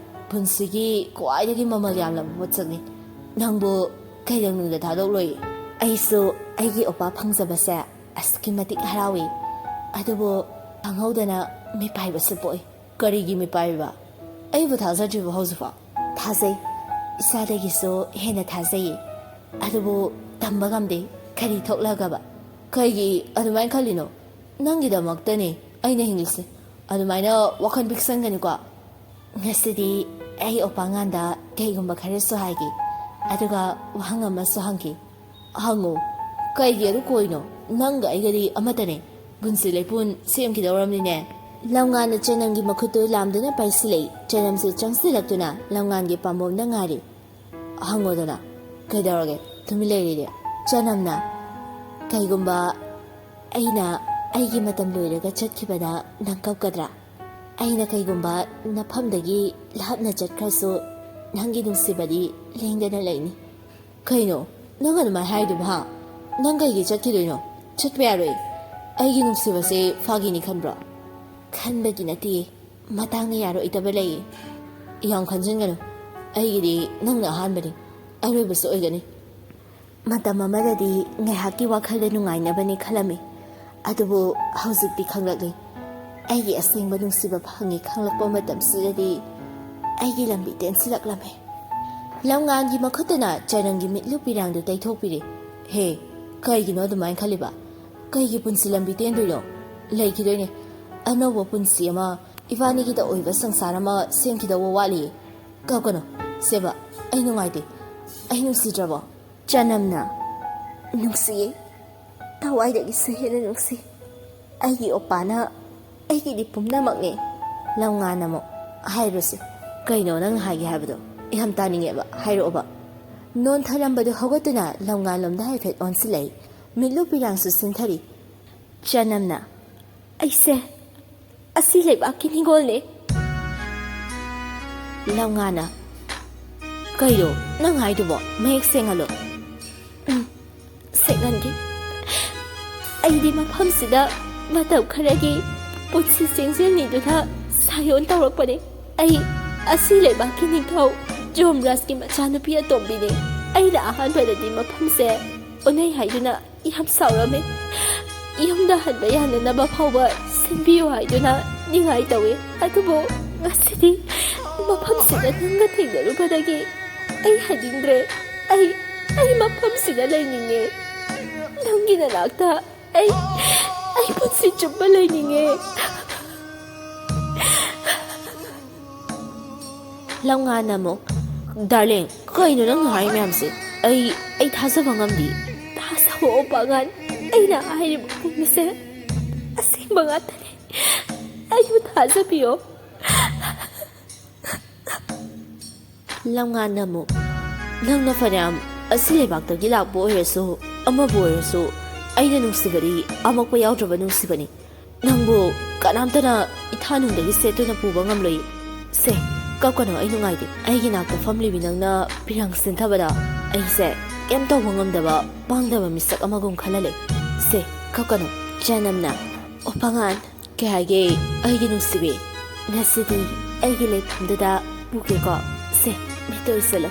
ꯄꯨꯟꯁꯤꯒꯤ ꯈ꯭ꯋꯥꯏꯗꯒꯤ ꯃꯃꯜ ꯌꯥꯝꯂꯕ ꯄꯣꯠꯁꯛꯅꯤ. ꯅꯪꯕꯨ ꯀꯩꯗꯧꯅꯨꯡꯗ ꯊꯥꯗꯣꯛꯂꯣꯏ. ꯑꯩꯁꯨ ꯑꯩꯒꯤ ꯑꯣꯄꯥ ꯐꯪꯖꯕꯁꯦ ꯑꯁꯨꯛꯀꯤ ꯃꯇꯤꯛ ꯍꯔꯥꯎꯏ. ꯑꯗꯨꯕꯨ ꯈꯪꯍꯧꯗꯅ ꯃꯤꯄꯥꯏꯕꯁꯨ ꯄꯣꯛꯏ. ꯀꯔꯤꯒꯤ ꯃꯤꯄꯥꯏꯕ? ꯑꯩꯕꯨ ꯊꯥꯖꯗ꯭ꯔꯤꯕ ꯍꯧꯖꯤꯛꯐꯥꯎ? ꯊꯥꯖꯩ. ꯏꯁꯥꯗꯒꯤꯁꯨ ꯍꯦꯟꯅ ꯊꯥꯖꯩꯌꯦ. ꯑꯗꯨꯕꯨ ꯇꯝꯕ ꯉꯝꯗꯦ. ꯀꯔꯤ ꯊꯣꯛꯂꯒꯕ? ꯀꯩꯒꯤ ꯑꯗꯨꯃꯥꯏꯅ ꯈꯜꯂꯤꯅꯣ? ꯅꯪꯒꯤꯗꯃꯛꯇꯅꯦ ꯑꯩꯅ ꯍꯤꯡꯂꯤꯁꯦ. ꯑꯗꯨꯃꯥꯏꯅ ꯋꯥꯈꯜ ꯄꯤꯛꯁꯟꯒꯅꯤꯀꯣ. ꯉꯁꯤꯗꯤ ꯑꯩ ꯑꯣꯄꯥꯉꯥꯟꯗ ꯀꯩꯒꯨꯝꯕ ꯈꯔꯁꯨ ꯍꯥꯏꯒꯦ. ꯑꯗꯨꯒ ꯋꯥꯍꯪ ꯑꯃꯁꯨ ꯍꯪꯒꯦ. ꯍꯪꯉꯨ. ꯀꯩꯒꯤ ꯑꯗꯨ ꯀꯣꯏꯅꯣ? ꯅꯪꯒ ꯑꯩꯒꯗꯤ ꯑꯃꯠꯇꯅꯦ. ꯄꯨꯟꯁꯤ ꯂꯩꯄꯨꯟ ꯁꯦꯝꯈꯤꯗꯧꯔꯝꯅꯤꯅꯦ. ꯂꯝꯉꯥꯟꯅ ꯆꯅꯝꯒꯤ ꯃꯈꯨꯠꯇꯨ ꯂꯥꯝꯗꯨꯅ ꯄꯥꯏꯁꯤꯜꯂꯛꯏ. ꯆꯅꯝꯁꯨ ꯆꯪꯁꯤꯜꯂꯛꯇꯨꯅ ꯂꯝꯉꯥꯟꯒꯤ ꯄꯥꯝꯕꯣꯝꯗ ꯉꯥꯔꯤ. ꯍꯪꯉꯣꯗꯅ. ꯀꯩꯗꯧꯔꯒꯦ? ꯇꯨꯃꯤꯟ ꯂꯩꯔꯤꯗꯤ. ꯆꯅꯝꯅ, ꯀꯩꯒꯨꯝꯕ ꯑꯩꯅ ꯑꯩꯒꯤ ꯃꯇꯝ ꯂꯣꯏꯔꯒ ꯆꯠꯈꯤꯕꯗ ꯅꯪ ꯀꯞꯀꯗ꯭ꯔꯥ? ꯑꯩꯅ ꯀꯩꯒꯨꯝꯕ ꯅꯐꯝꯗꯒꯤ ꯂꯥꯞꯅ ꯆꯠꯈ꯭ꯔꯁꯨ ꯅꯪꯒꯤ ꯅꯨꯡꯁꯤꯕꯗꯤ ꯂꯦꯡꯗꯅ ꯂꯩꯅꯤ. ꯀꯩꯅꯣ ꯅꯪ ꯑꯗꯨꯃꯥꯏꯅ ꯍꯥꯏꯗꯨꯕ ꯍꯥ? ꯅꯪ ꯀꯩꯒꯤ ꯆꯠꯈꯤꯗꯣꯏꯅꯣ? ꯆꯠꯄ ꯌꯥꯔꯣꯏ. ꯑꯩꯒꯤ ꯅꯨꯡꯁꯤꯕꯁꯦ ꯐꯥꯒꯤꯅꯤ ꯈꯟꯕ꯭ꯔꯣ? ꯈꯟꯕꯒꯤ ꯅꯠꯇꯦ. ꯃꯇꯥꯡꯅ ꯌꯥꯔꯣꯏꯗꯕ ꯂꯩꯌꯦ. ꯌꯥꯝ ꯈꯟꯖꯤꯟꯒꯅꯨ. ꯑꯩꯒꯤꯗꯤ ꯅꯪꯅ ꯑꯍꯥꯟꯕꯅꯤ. ꯑꯔꯣꯏꯕꯁꯨ ꯑꯣꯏꯒꯅꯤ. ꯃꯇꯝ ꯑꯃꯗꯗꯤ ꯉꯥꯏꯍꯥꯛꯀꯤ ꯋꯥꯈꯜꯗ ꯅꯨꯡꯉꯥꯏꯅꯕꯅꯤ ꯈꯜꯂꯝꯃꯤ. ꯑꯗꯨꯕꯨ ꯍꯧꯖꯤꯛꯇꯤ ꯈꯪꯂꯛꯂꯤ. ꯑꯩꯒꯤ ꯑꯁꯦꯡꯕ ꯅꯨꯡꯁꯤꯕ ꯐꯪꯉꯤ ꯈꯪꯂꯛꯄ ꯃꯇꯝꯁꯤꯗꯗꯤ ꯑꯩꯒꯤ ꯂꯝꯕꯤ ꯇꯦꯟꯁꯤꯜꯂꯛꯂꯝꯃꯤ. ꯂꯝꯉꯥꯟꯒꯤ ꯃꯈꯨꯠꯇꯅ ꯆꯅꯝꯒꯤ ꯃꯤꯠꯂꯨ ꯄꯤꯔꯥꯡꯗꯨ ꯇꯩꯊꯣꯛꯄꯤꯔꯤ. ꯍꯦ, ꯀꯩꯒꯤꯅꯣ ꯑꯗꯨꯃꯥꯏꯅ ꯈꯜꯂꯤꯕ? ꯀꯩꯒꯤ ꯄꯨꯟꯁꯤ ꯂꯝꯕꯤ ꯇꯦꯟꯗꯣꯏꯅꯣ? ꯂꯩꯈꯤꯗꯣꯏꯅꯦ. ꯑꯅꯧꯕ ꯄꯨꯟꯁꯤ ꯑꯃ, ꯏꯕꯥꯅꯤꯒꯤꯗ ꯑꯣꯏꯕ ꯁꯪꯁꯥꯔ ꯑꯃ ꯁꯦꯝꯈꯤꯗꯧꯕ ꯋꯥꯠꯂꯤꯌꯦ. ꯀꯞꯀꯅꯣ. ꯁꯦꯕ, ꯑꯩ ꯅꯨꯡꯉꯥꯏꯇꯦ. ꯑꯩ ꯅꯨꯡꯁꯤꯗ꯭ꯔꯕꯣ? ꯆꯅꯝꯅ, ꯅꯨꯡꯁꯤꯌꯦ. ꯊꯋꯥꯏꯗꯒꯤꯁꯨ ꯍꯦꯟꯅ ꯅꯨꯡꯁꯤ. ꯑꯩꯒꯤ ꯑꯣꯄꯥꯅ ꯑꯩꯒꯤꯗꯤ ꯄꯨꯝꯅꯃꯛꯅꯦ. ꯂꯝꯉꯥꯟ ꯑꯃꯨꯛ, ꯍꯥꯏꯔꯨꯁꯤ. ꯀꯩꯅꯣ ꯅꯪ ꯍꯥꯏꯒꯦ ꯍꯥꯏꯕꯗꯣ? ꯌꯥꯝ ꯇꯥꯅꯤꯡꯉꯦꯕ. ꯍꯥꯏꯔꯛꯑꯣꯕ. ꯅꯣꯟꯊꯔꯝꯕꯗꯨ ꯍꯧꯒꯠꯇꯨꯅ ꯂꯝꯉꯥꯟꯂꯣꯝꯗ ꯍꯥꯏꯐꯦꯠ ꯑꯣꯟꯁꯤꯜꯂꯛꯏ. ꯃꯤꯠꯂꯨ ꯄꯤꯔꯥꯡꯁꯨ ꯁꯤꯟꯊꯔꯤ. ꯆꯅꯝꯅ, ꯑꯩꯁꯦ ꯑꯁꯤ ꯂꯩꯕꯥꯛꯀꯤ ꯅꯤꯡꯒꯣꯜꯅꯦ. ꯂꯝꯉꯥꯟꯅ, ꯀꯩꯅꯣ ꯅꯪ ꯍꯥꯏꯗꯨꯕꯣ? ꯃꯌꯦꯛ ꯁꯦꯡꯍꯜꯂꯣ. ꯁꯦꯡꯍꯟꯒꯦ. ꯑꯩꯗꯤ ꯃꯐꯝꯁꯤꯗ ꯃꯇꯝ ꯈꯔꯒꯤ ꯄꯨꯟꯁꯤ ꯆꯦꯡꯖꯦꯜꯅꯤꯗꯨꯅ ꯁꯥꯌꯣꯟ ꯇꯧꯔꯛꯄꯅꯦ. ꯑꯩ ꯑꯁꯤ ꯂꯩꯕꯥꯛꯀꯤ ꯅꯤꯡꯊꯧ ꯖꯣꯝꯔꯥꯖꯀꯤ ꯃꯆꯥꯅꯨꯄꯤ ꯑꯇꯣꯝꯕꯤꯅꯦ. ꯑꯩꯅ ꯑꯍꯥꯟꯕꯗꯗꯤ ꯃꯐꯝꯁꯦ ꯎꯅꯩ ꯍꯥꯏꯗꯨꯅ ꯌꯥꯝ ꯁꯥꯎꯔꯝꯃꯦ. ꯌꯨꯝꯗ ꯍꯟꯕ ꯌꯥꯅꯅꯕ ꯐꯥꯎꯕ ꯁꯤꯟꯕꯤꯌꯨ ꯍꯥꯏꯗꯨꯅ ꯅꯤꯡꯉꯥꯏ ꯇꯧꯏ. ꯑꯗꯨꯕꯨ ꯉꯁꯤꯗꯤ ꯃꯐꯝꯁꯤꯗ ꯅꯪꯒ ꯊꯦꯡꯅꯔꯨꯕꯗꯒꯤ ꯑꯩ ꯍꯟꯅꯤꯡꯗ꯭ꯔꯦ. ꯑꯩ ꯃꯐꯝꯁꯤꯗ ꯂꯩꯅꯤꯡꯉꯦ. ꯅꯪꯒꯤ ꯅꯅꯥꯛꯇ ꯑꯩ ꯄꯨꯟꯁꯤ ꯆꯨꯞꯄ ꯂꯩꯅꯤꯡꯉꯦ ꯂꯝꯉꯥꯟꯅ ꯑꯃꯨꯛ ꯗꯥꯔꯂꯤꯡ ꯀꯩꯅꯣ ꯅꯪꯅ ꯍꯥꯏꯔꯤ ꯃꯌꯥꯝꯁꯦ ꯑꯩ ꯊꯥꯖꯕ ꯉꯝꯗꯦ ꯊꯥꯖꯧꯑꯣ ꯄꯥꯉꯥꯟ ꯑꯩꯅ ꯍꯥꯏꯔꯤꯕ ꯄꯨꯝꯕꯁꯦ ꯑꯁꯦꯡꯕ ꯉꯥꯛꯇꯅꯤ ꯑꯩꯕꯨ ꯊꯥꯖꯕꯤꯌꯣ ꯂꯝꯉꯥꯟꯅ ꯑꯃꯨꯛ ꯅꯪꯅ ꯐꯅꯌꯥꯝ ꯑꯁꯤ ꯂꯩꯕꯥꯛꯇꯒꯤ ꯂꯥꯛꯄ ꯑꯣꯏꯔꯁꯨ ꯑꯃꯕꯨ ꯑꯣꯏꯔꯁꯨ ꯑꯩꯅ ꯅꯨꯡꯁꯤꯕꯗꯤ ꯑꯃꯛꯄ ꯌꯥꯎꯗ꯭ꯔꯕ ꯅꯨꯡꯁꯤꯕꯅꯤ ꯅꯪꯕꯨ ꯀꯅꯥꯝꯇꯅ ꯏꯊꯥꯅꯨꯡꯗꯒꯤ ꯁꯦꯠꯇꯨꯅ ꯄꯨꯕ ꯉꯝꯂꯣꯏ ꯁꯦ ꯀꯞꯀꯅꯣ ꯑꯩ ꯅꯨꯡꯉꯥꯏꯇꯦ ꯑꯩꯒꯤ ꯅꯥꯛꯇ ꯐꯝꯂꯤꯕꯤ ꯅꯪꯅ ꯐꯤꯔꯥꯡ ꯁꯤꯟꯊꯕꯗ ꯑꯩꯁꯦ ꯀꯩꯝ ꯇꯧꯕ ꯉꯝꯗꯕ ꯄꯥꯡꯗꯕ ꯃꯤꯁꯛ ꯑꯃꯒꯨꯝ ꯈꯜꯍꯜꯂꯦ ꯁꯦ ꯀꯞꯀꯅꯣ ꯆꯅꯝꯅ ꯑꯣ ꯄꯥꯉꯥꯟ ꯀꯩ ꯍꯥꯏꯒꯦ ꯑꯩꯒꯤ ꯅꯨꯡꯁꯤꯕꯤ ꯉꯁꯤꯗꯤ ꯑꯩꯒꯤ ꯂꯩꯐꯝꯗꯨꯗ ꯄꯨꯒꯦꯀꯣ ꯁꯦ ꯃꯤꯠꯇ ꯎꯏꯁꯜꯂꯣ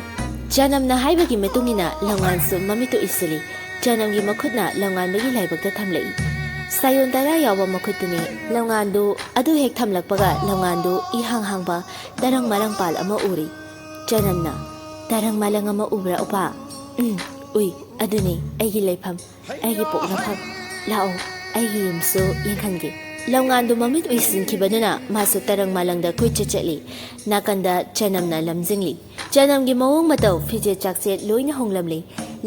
ꯆꯅꯝꯅ ꯍꯥꯏꯕꯒꯤ ꯃꯇꯨꯡꯏꯟꯅ ꯂꯝꯉꯥꯟꯁꯨ ꯃꯃꯤꯠꯇ ꯎꯏꯁꯤꯜꯂꯤ ꯆꯅꯝꯒꯤ ꯃꯈꯨꯠꯅ ꯂꯝꯉꯥꯟꯕꯒꯤ ꯂꯥꯏꯕꯛꯇ ꯊꯝꯂꯛꯏ ꯁꯥꯌꯣꯟ ꯇꯔꯥ ꯌꯥꯎꯕ ꯃꯈꯨꯠꯇꯨꯅꯤ ꯂꯝꯉꯥꯟꯗꯨ ꯑꯗꯨ ꯍꯦꯛ ꯊꯝꯂꯛꯄꯒ ꯂꯝꯉꯥꯟꯗꯨ ꯏꯍꯥꯡ ꯍꯥꯡꯕ ꯇꯔꯪ ꯃꯔꯪꯄꯥꯜ ꯑꯃ ꯎꯔꯤ ꯆꯅꯝꯅ ꯇꯔꯪ ꯃꯂꯪ ꯑꯃ ꯎꯕ꯭ꯔꯥ ꯎꯄꯥ ꯎꯏ ꯑꯗꯨꯅꯤ ꯑꯩꯒꯤ ꯂꯩꯐꯝ ꯑꯩꯒꯤ ꯄꯣꯛꯅꯐꯝ ꯂꯥꯛꯑꯣ ꯑꯩꯒꯤ ꯌꯨꯝꯁꯨ ꯌꯦꯡꯍꯟꯒꯦ ꯂꯝꯉꯥꯟꯗꯨ ꯃꯃꯤꯠ ꯎꯏꯁꯤꯟꯈꯤꯕꯗꯨꯅ ꯃꯥꯁꯨ ꯇꯔꯪ ꯃꯥꯂꯪꯗ ꯀꯣꯏꯆꯠ ꯆꯠꯂꯤ ꯅꯥꯀꯟꯗ ꯆꯅꯝꯅ ꯂꯝꯖꯤꯡꯂꯤ ꯆꯅꯝꯒꯤ ꯃꯑꯣꯡ ꯃꯇꯧ ꯐꯤꯖꯦꯠ ꯆꯥꯛꯆꯦꯠ ꯂꯣꯏꯅ ꯍꯣꯡꯂꯝꯂꯤ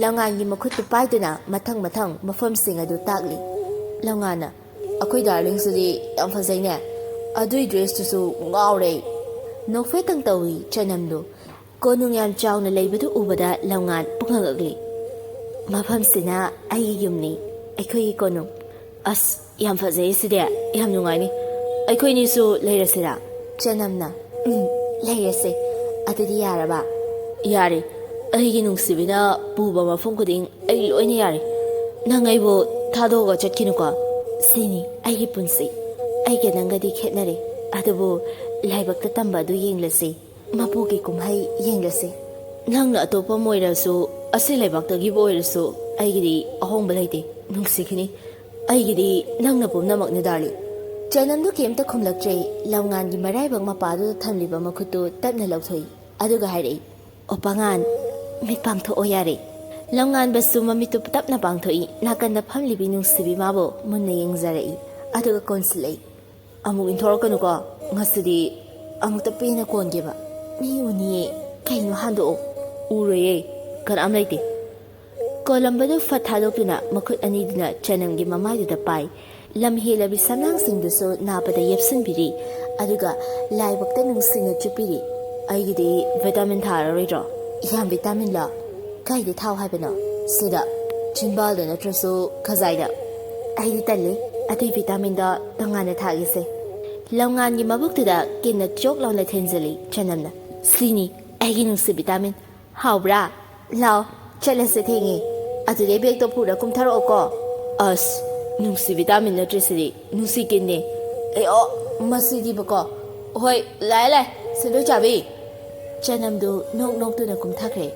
ꯂꯝꯉꯥꯟꯒꯤ ꯃꯈꯨꯠꯇꯨ ꯄꯥꯏꯗꯨꯅ ꯃꯊꯪ ꯃꯊꯪ ꯃꯐꯝꯁꯤꯡ ꯑꯗꯨ ꯇꯥꯛꯂꯤ ꯂꯝꯉꯥꯟꯅ ꯑꯩꯈꯣꯏ ꯗꯥꯔꯂꯤꯡꯁꯤꯗꯤ ꯌꯥꯝ ꯐꯖꯩꯅꯦ ꯑꯗꯨꯏ ꯗ꯭ꯔꯦꯁꯇꯨꯁꯨ ꯉꯥꯎꯔꯦ ꯅꯣꯛꯐꯦꯠꯇꯪ ꯇꯧꯏ ꯆꯅꯝꯗꯨ ꯀꯣꯅꯨꯡ ꯌꯥꯝ ꯆꯥꯎꯅ ꯂꯩꯕꯗꯨ ꯎꯕꯗ ꯂꯝꯉꯥꯟ ꯄꯨꯡꯉꯛꯂꯤ ꯃꯐꯝꯁꯤꯅ ꯑꯩꯒꯤ ꯌꯨꯝꯅꯤ ꯑꯩꯈꯣꯏꯒꯤ ꯀꯣꯅꯨꯡ ꯑꯁ ꯌꯥꯝ ꯐꯖꯩ ꯁꯤꯗꯤ ꯌꯥꯝ ꯅꯨꯡꯉꯥꯏꯅꯤ ꯑꯩꯈꯣꯏꯅꯤꯁꯨ ꯂꯩꯔꯁꯤꯔꯥ ꯆꯅꯝꯅ ꯂꯩꯔꯁꯦ ꯑꯗꯨꯗꯤ ꯌꯥꯔꯕ ꯌꯥꯔꯦ ꯑꯩꯒꯤ ꯅꯨꯡꯁꯤꯕꯤꯅ ꯄꯨꯕ ꯃꯐꯝ ꯈꯨꯗꯤꯡ ꯑꯩ ꯂꯣꯏꯅ ꯌꯥꯔꯦ ꯅꯪ ꯑꯩꯕꯨ ꯊꯥꯗꯣꯛꯑꯒ ꯆꯠꯈꯤꯅꯨꯀꯣ ꯁꯤꯅꯤ ꯑꯩꯒꯤ ꯄꯨꯟꯁꯤ ꯑꯩꯒ ꯅꯪꯒꯗꯤ ꯈꯦꯠꯅꯔꯦ ꯑꯗꯨꯕꯨ ꯂꯥꯏꯕꯛꯇ ꯇꯝꯕ ꯑꯗꯨ ꯌꯦꯡꯂꯁꯤ ꯃꯄꯨꯒꯤ ꯀꯨꯝꯍꯩ ꯌꯦꯡꯂꯁꯤ ꯅꯪꯅ ꯑꯇꯣꯞꯄ ꯑꯃ ꯑꯣꯏꯔꯁꯨ ꯑꯁꯤ ꯂꯩꯕꯥꯛꯇꯒꯤꯕꯨ ꯑꯣꯏꯔꯁꯨ ꯑꯩꯒꯤꯗꯤ ꯑꯍꯣꯡꯕ ꯂꯩꯇꯦ ꯅꯨꯡꯁꯤꯈꯤꯅꯤ ꯑꯩꯒꯤꯗꯤ ꯅꯪꯅ ꯄꯨꯝꯅꯃꯛꯅꯤ ꯗꯥꯔꯂꯤꯡ ꯆꯅꯝꯗꯨ ꯀꯩꯝꯇ ꯈꯨꯝꯂꯛꯇ꯭ꯔꯦ ꯂꯝꯉꯥꯟꯒꯤ ꯃꯔꯥꯏꯕꯛ ꯃꯄꯥꯗꯨꯗ ꯊꯝꯂꯤꯕ ꯃꯈꯨꯠꯇꯨ ꯇꯞꯅ ꯂꯧꯊꯣꯛꯏ ꯑꯗꯨꯒ ꯍꯥꯏꯔꯛꯏ ꯑꯣ ꯄꯥꯉꯥꯟ ꯃꯤꯠ ꯄꯥꯡꯊꯣꯛꯑꯣ ꯌꯥꯔꯦ ꯂꯝꯉꯥꯟꯕꯁꯨ ꯃꯃꯤꯠꯇꯨ ꯇꯞꯅ ꯄꯥꯡꯊꯣꯛꯏ ꯅꯥꯀꯟꯗ ꯐꯝꯂꯤꯕꯤ ꯅꯨꯡꯁꯤꯕꯤ ꯃꯥꯕꯨ ꯃꯨꯟꯅ ꯌꯦꯡꯖꯔꯛꯏ ꯑꯗꯨꯒ ꯀꯣꯟꯁꯤꯜꯂꯛꯏ ꯑꯃꯨꯛ ꯏꯟꯊꯣꯔꯛꯀꯅꯨꯀꯣ ꯉꯁꯤꯗꯤ ꯑꯃꯨꯛꯇ ꯄꯦꯟꯅ ꯀꯣꯟꯒꯦꯕ ꯃꯤ ꯎꯅꯤꯌꯦ ꯀꯩꯅꯣ ꯍꯥꯟꯗꯣꯛꯑꯣ ꯎꯔꯣꯏꯌꯦ ꯀꯅꯥꯝ ꯂꯩꯇꯦ ꯀꯣꯂꯝꯕꯗꯨ ꯐꯠ ꯊꯥꯗꯣꯛꯇꯨꯅ ꯃꯈꯨꯠ ꯑꯅꯤꯗꯨꯅ ꯆꯅꯝꯒꯤ ꯃꯃꯥꯏꯗꯨꯗ ꯄꯥꯏ ꯂꯝ ꯍꯦꯜꯂꯕꯤ ꯁꯝꯂꯥꯡꯁꯤꯡꯗꯨꯁꯨ ꯅꯥꯄꯗ ꯌꯦꯞꯁꯤꯟꯕꯤꯔꯤ ꯑꯗꯨꯒ ꯂꯥꯏꯕꯛꯇ ꯅꯨꯡꯁꯤꯅ ꯆꯨꯞꯄꯤꯔꯤ ꯑꯩꯒꯤꯗꯤ ꯚꯤꯇꯥꯃꯤꯟ ꯊꯥꯔꯔꯣꯏꯗ꯭ꯔꯣ ꯌꯥꯝ ꯚꯤꯇꯥꯃꯤꯟꯂꯣ ꯀꯥꯏꯗ ꯊꯥꯎ ꯍꯥꯏꯕꯅꯣ ꯁꯤꯗ ꯆꯤꯟꯕꯥꯜꯗ ꯅꯠꯇ꯭ꯔꯁꯨ ꯈꯖꯥꯏꯗ ꯑꯩꯗꯤ ꯇꯜꯂꯤ ꯑꯇꯩ ꯚꯤꯇꯥꯃꯤꯟꯗꯣ ꯇꯣꯉꯥꯟꯅ ꯊꯥꯒꯤꯁꯦ ꯂꯝꯉꯥꯟꯒꯤ ꯃꯕꯨꯛꯇꯨꯗ ꯀꯤꯟꯅ ꯆꯣꯛ ꯂꯥꯎꯅ ꯊꯦꯟꯖꯤꯜꯂꯤ ꯆꯅꯝꯅ ꯁꯤꯅꯤ ꯑꯩꯒꯤ ꯅꯨꯡꯁꯤ ꯚꯤꯇꯥꯃꯤꯟ ꯍꯥꯎꯕ꯭ꯔꯥ ꯂꯥꯎ ꯆꯠꯂꯁꯦ ꯊꯦꯡꯉꯦ ꯑꯗꯨꯗꯩ ꯕꯦꯒꯇꯣ ꯄꯨꯔ ꯀꯨꯝꯊꯔꯛꯑꯣꯀꯣ ꯑꯁ ꯅꯨꯡꯁꯤ ꯚꯤꯇꯥꯃꯤꯟ ꯅꯠꯇ꯭ꯔꯤꯁꯤꯗꯤ ꯅꯨꯡꯁꯤ ꯀꯤꯟꯅꯦ ꯑꯣ ꯃꯁꯤꯗꯤꯕꯀꯣ ꯍꯣꯏ ꯂꯥꯛꯑꯦ ꯁꯦꯟꯗꯣꯏ ꯆꯥꯕꯤ ꯆꯅꯝꯗꯨ ꯅꯣꯛ ꯅꯣꯛꯇꯨꯅ ꯀꯨꯝꯊꯈ꯭ꯔꯦ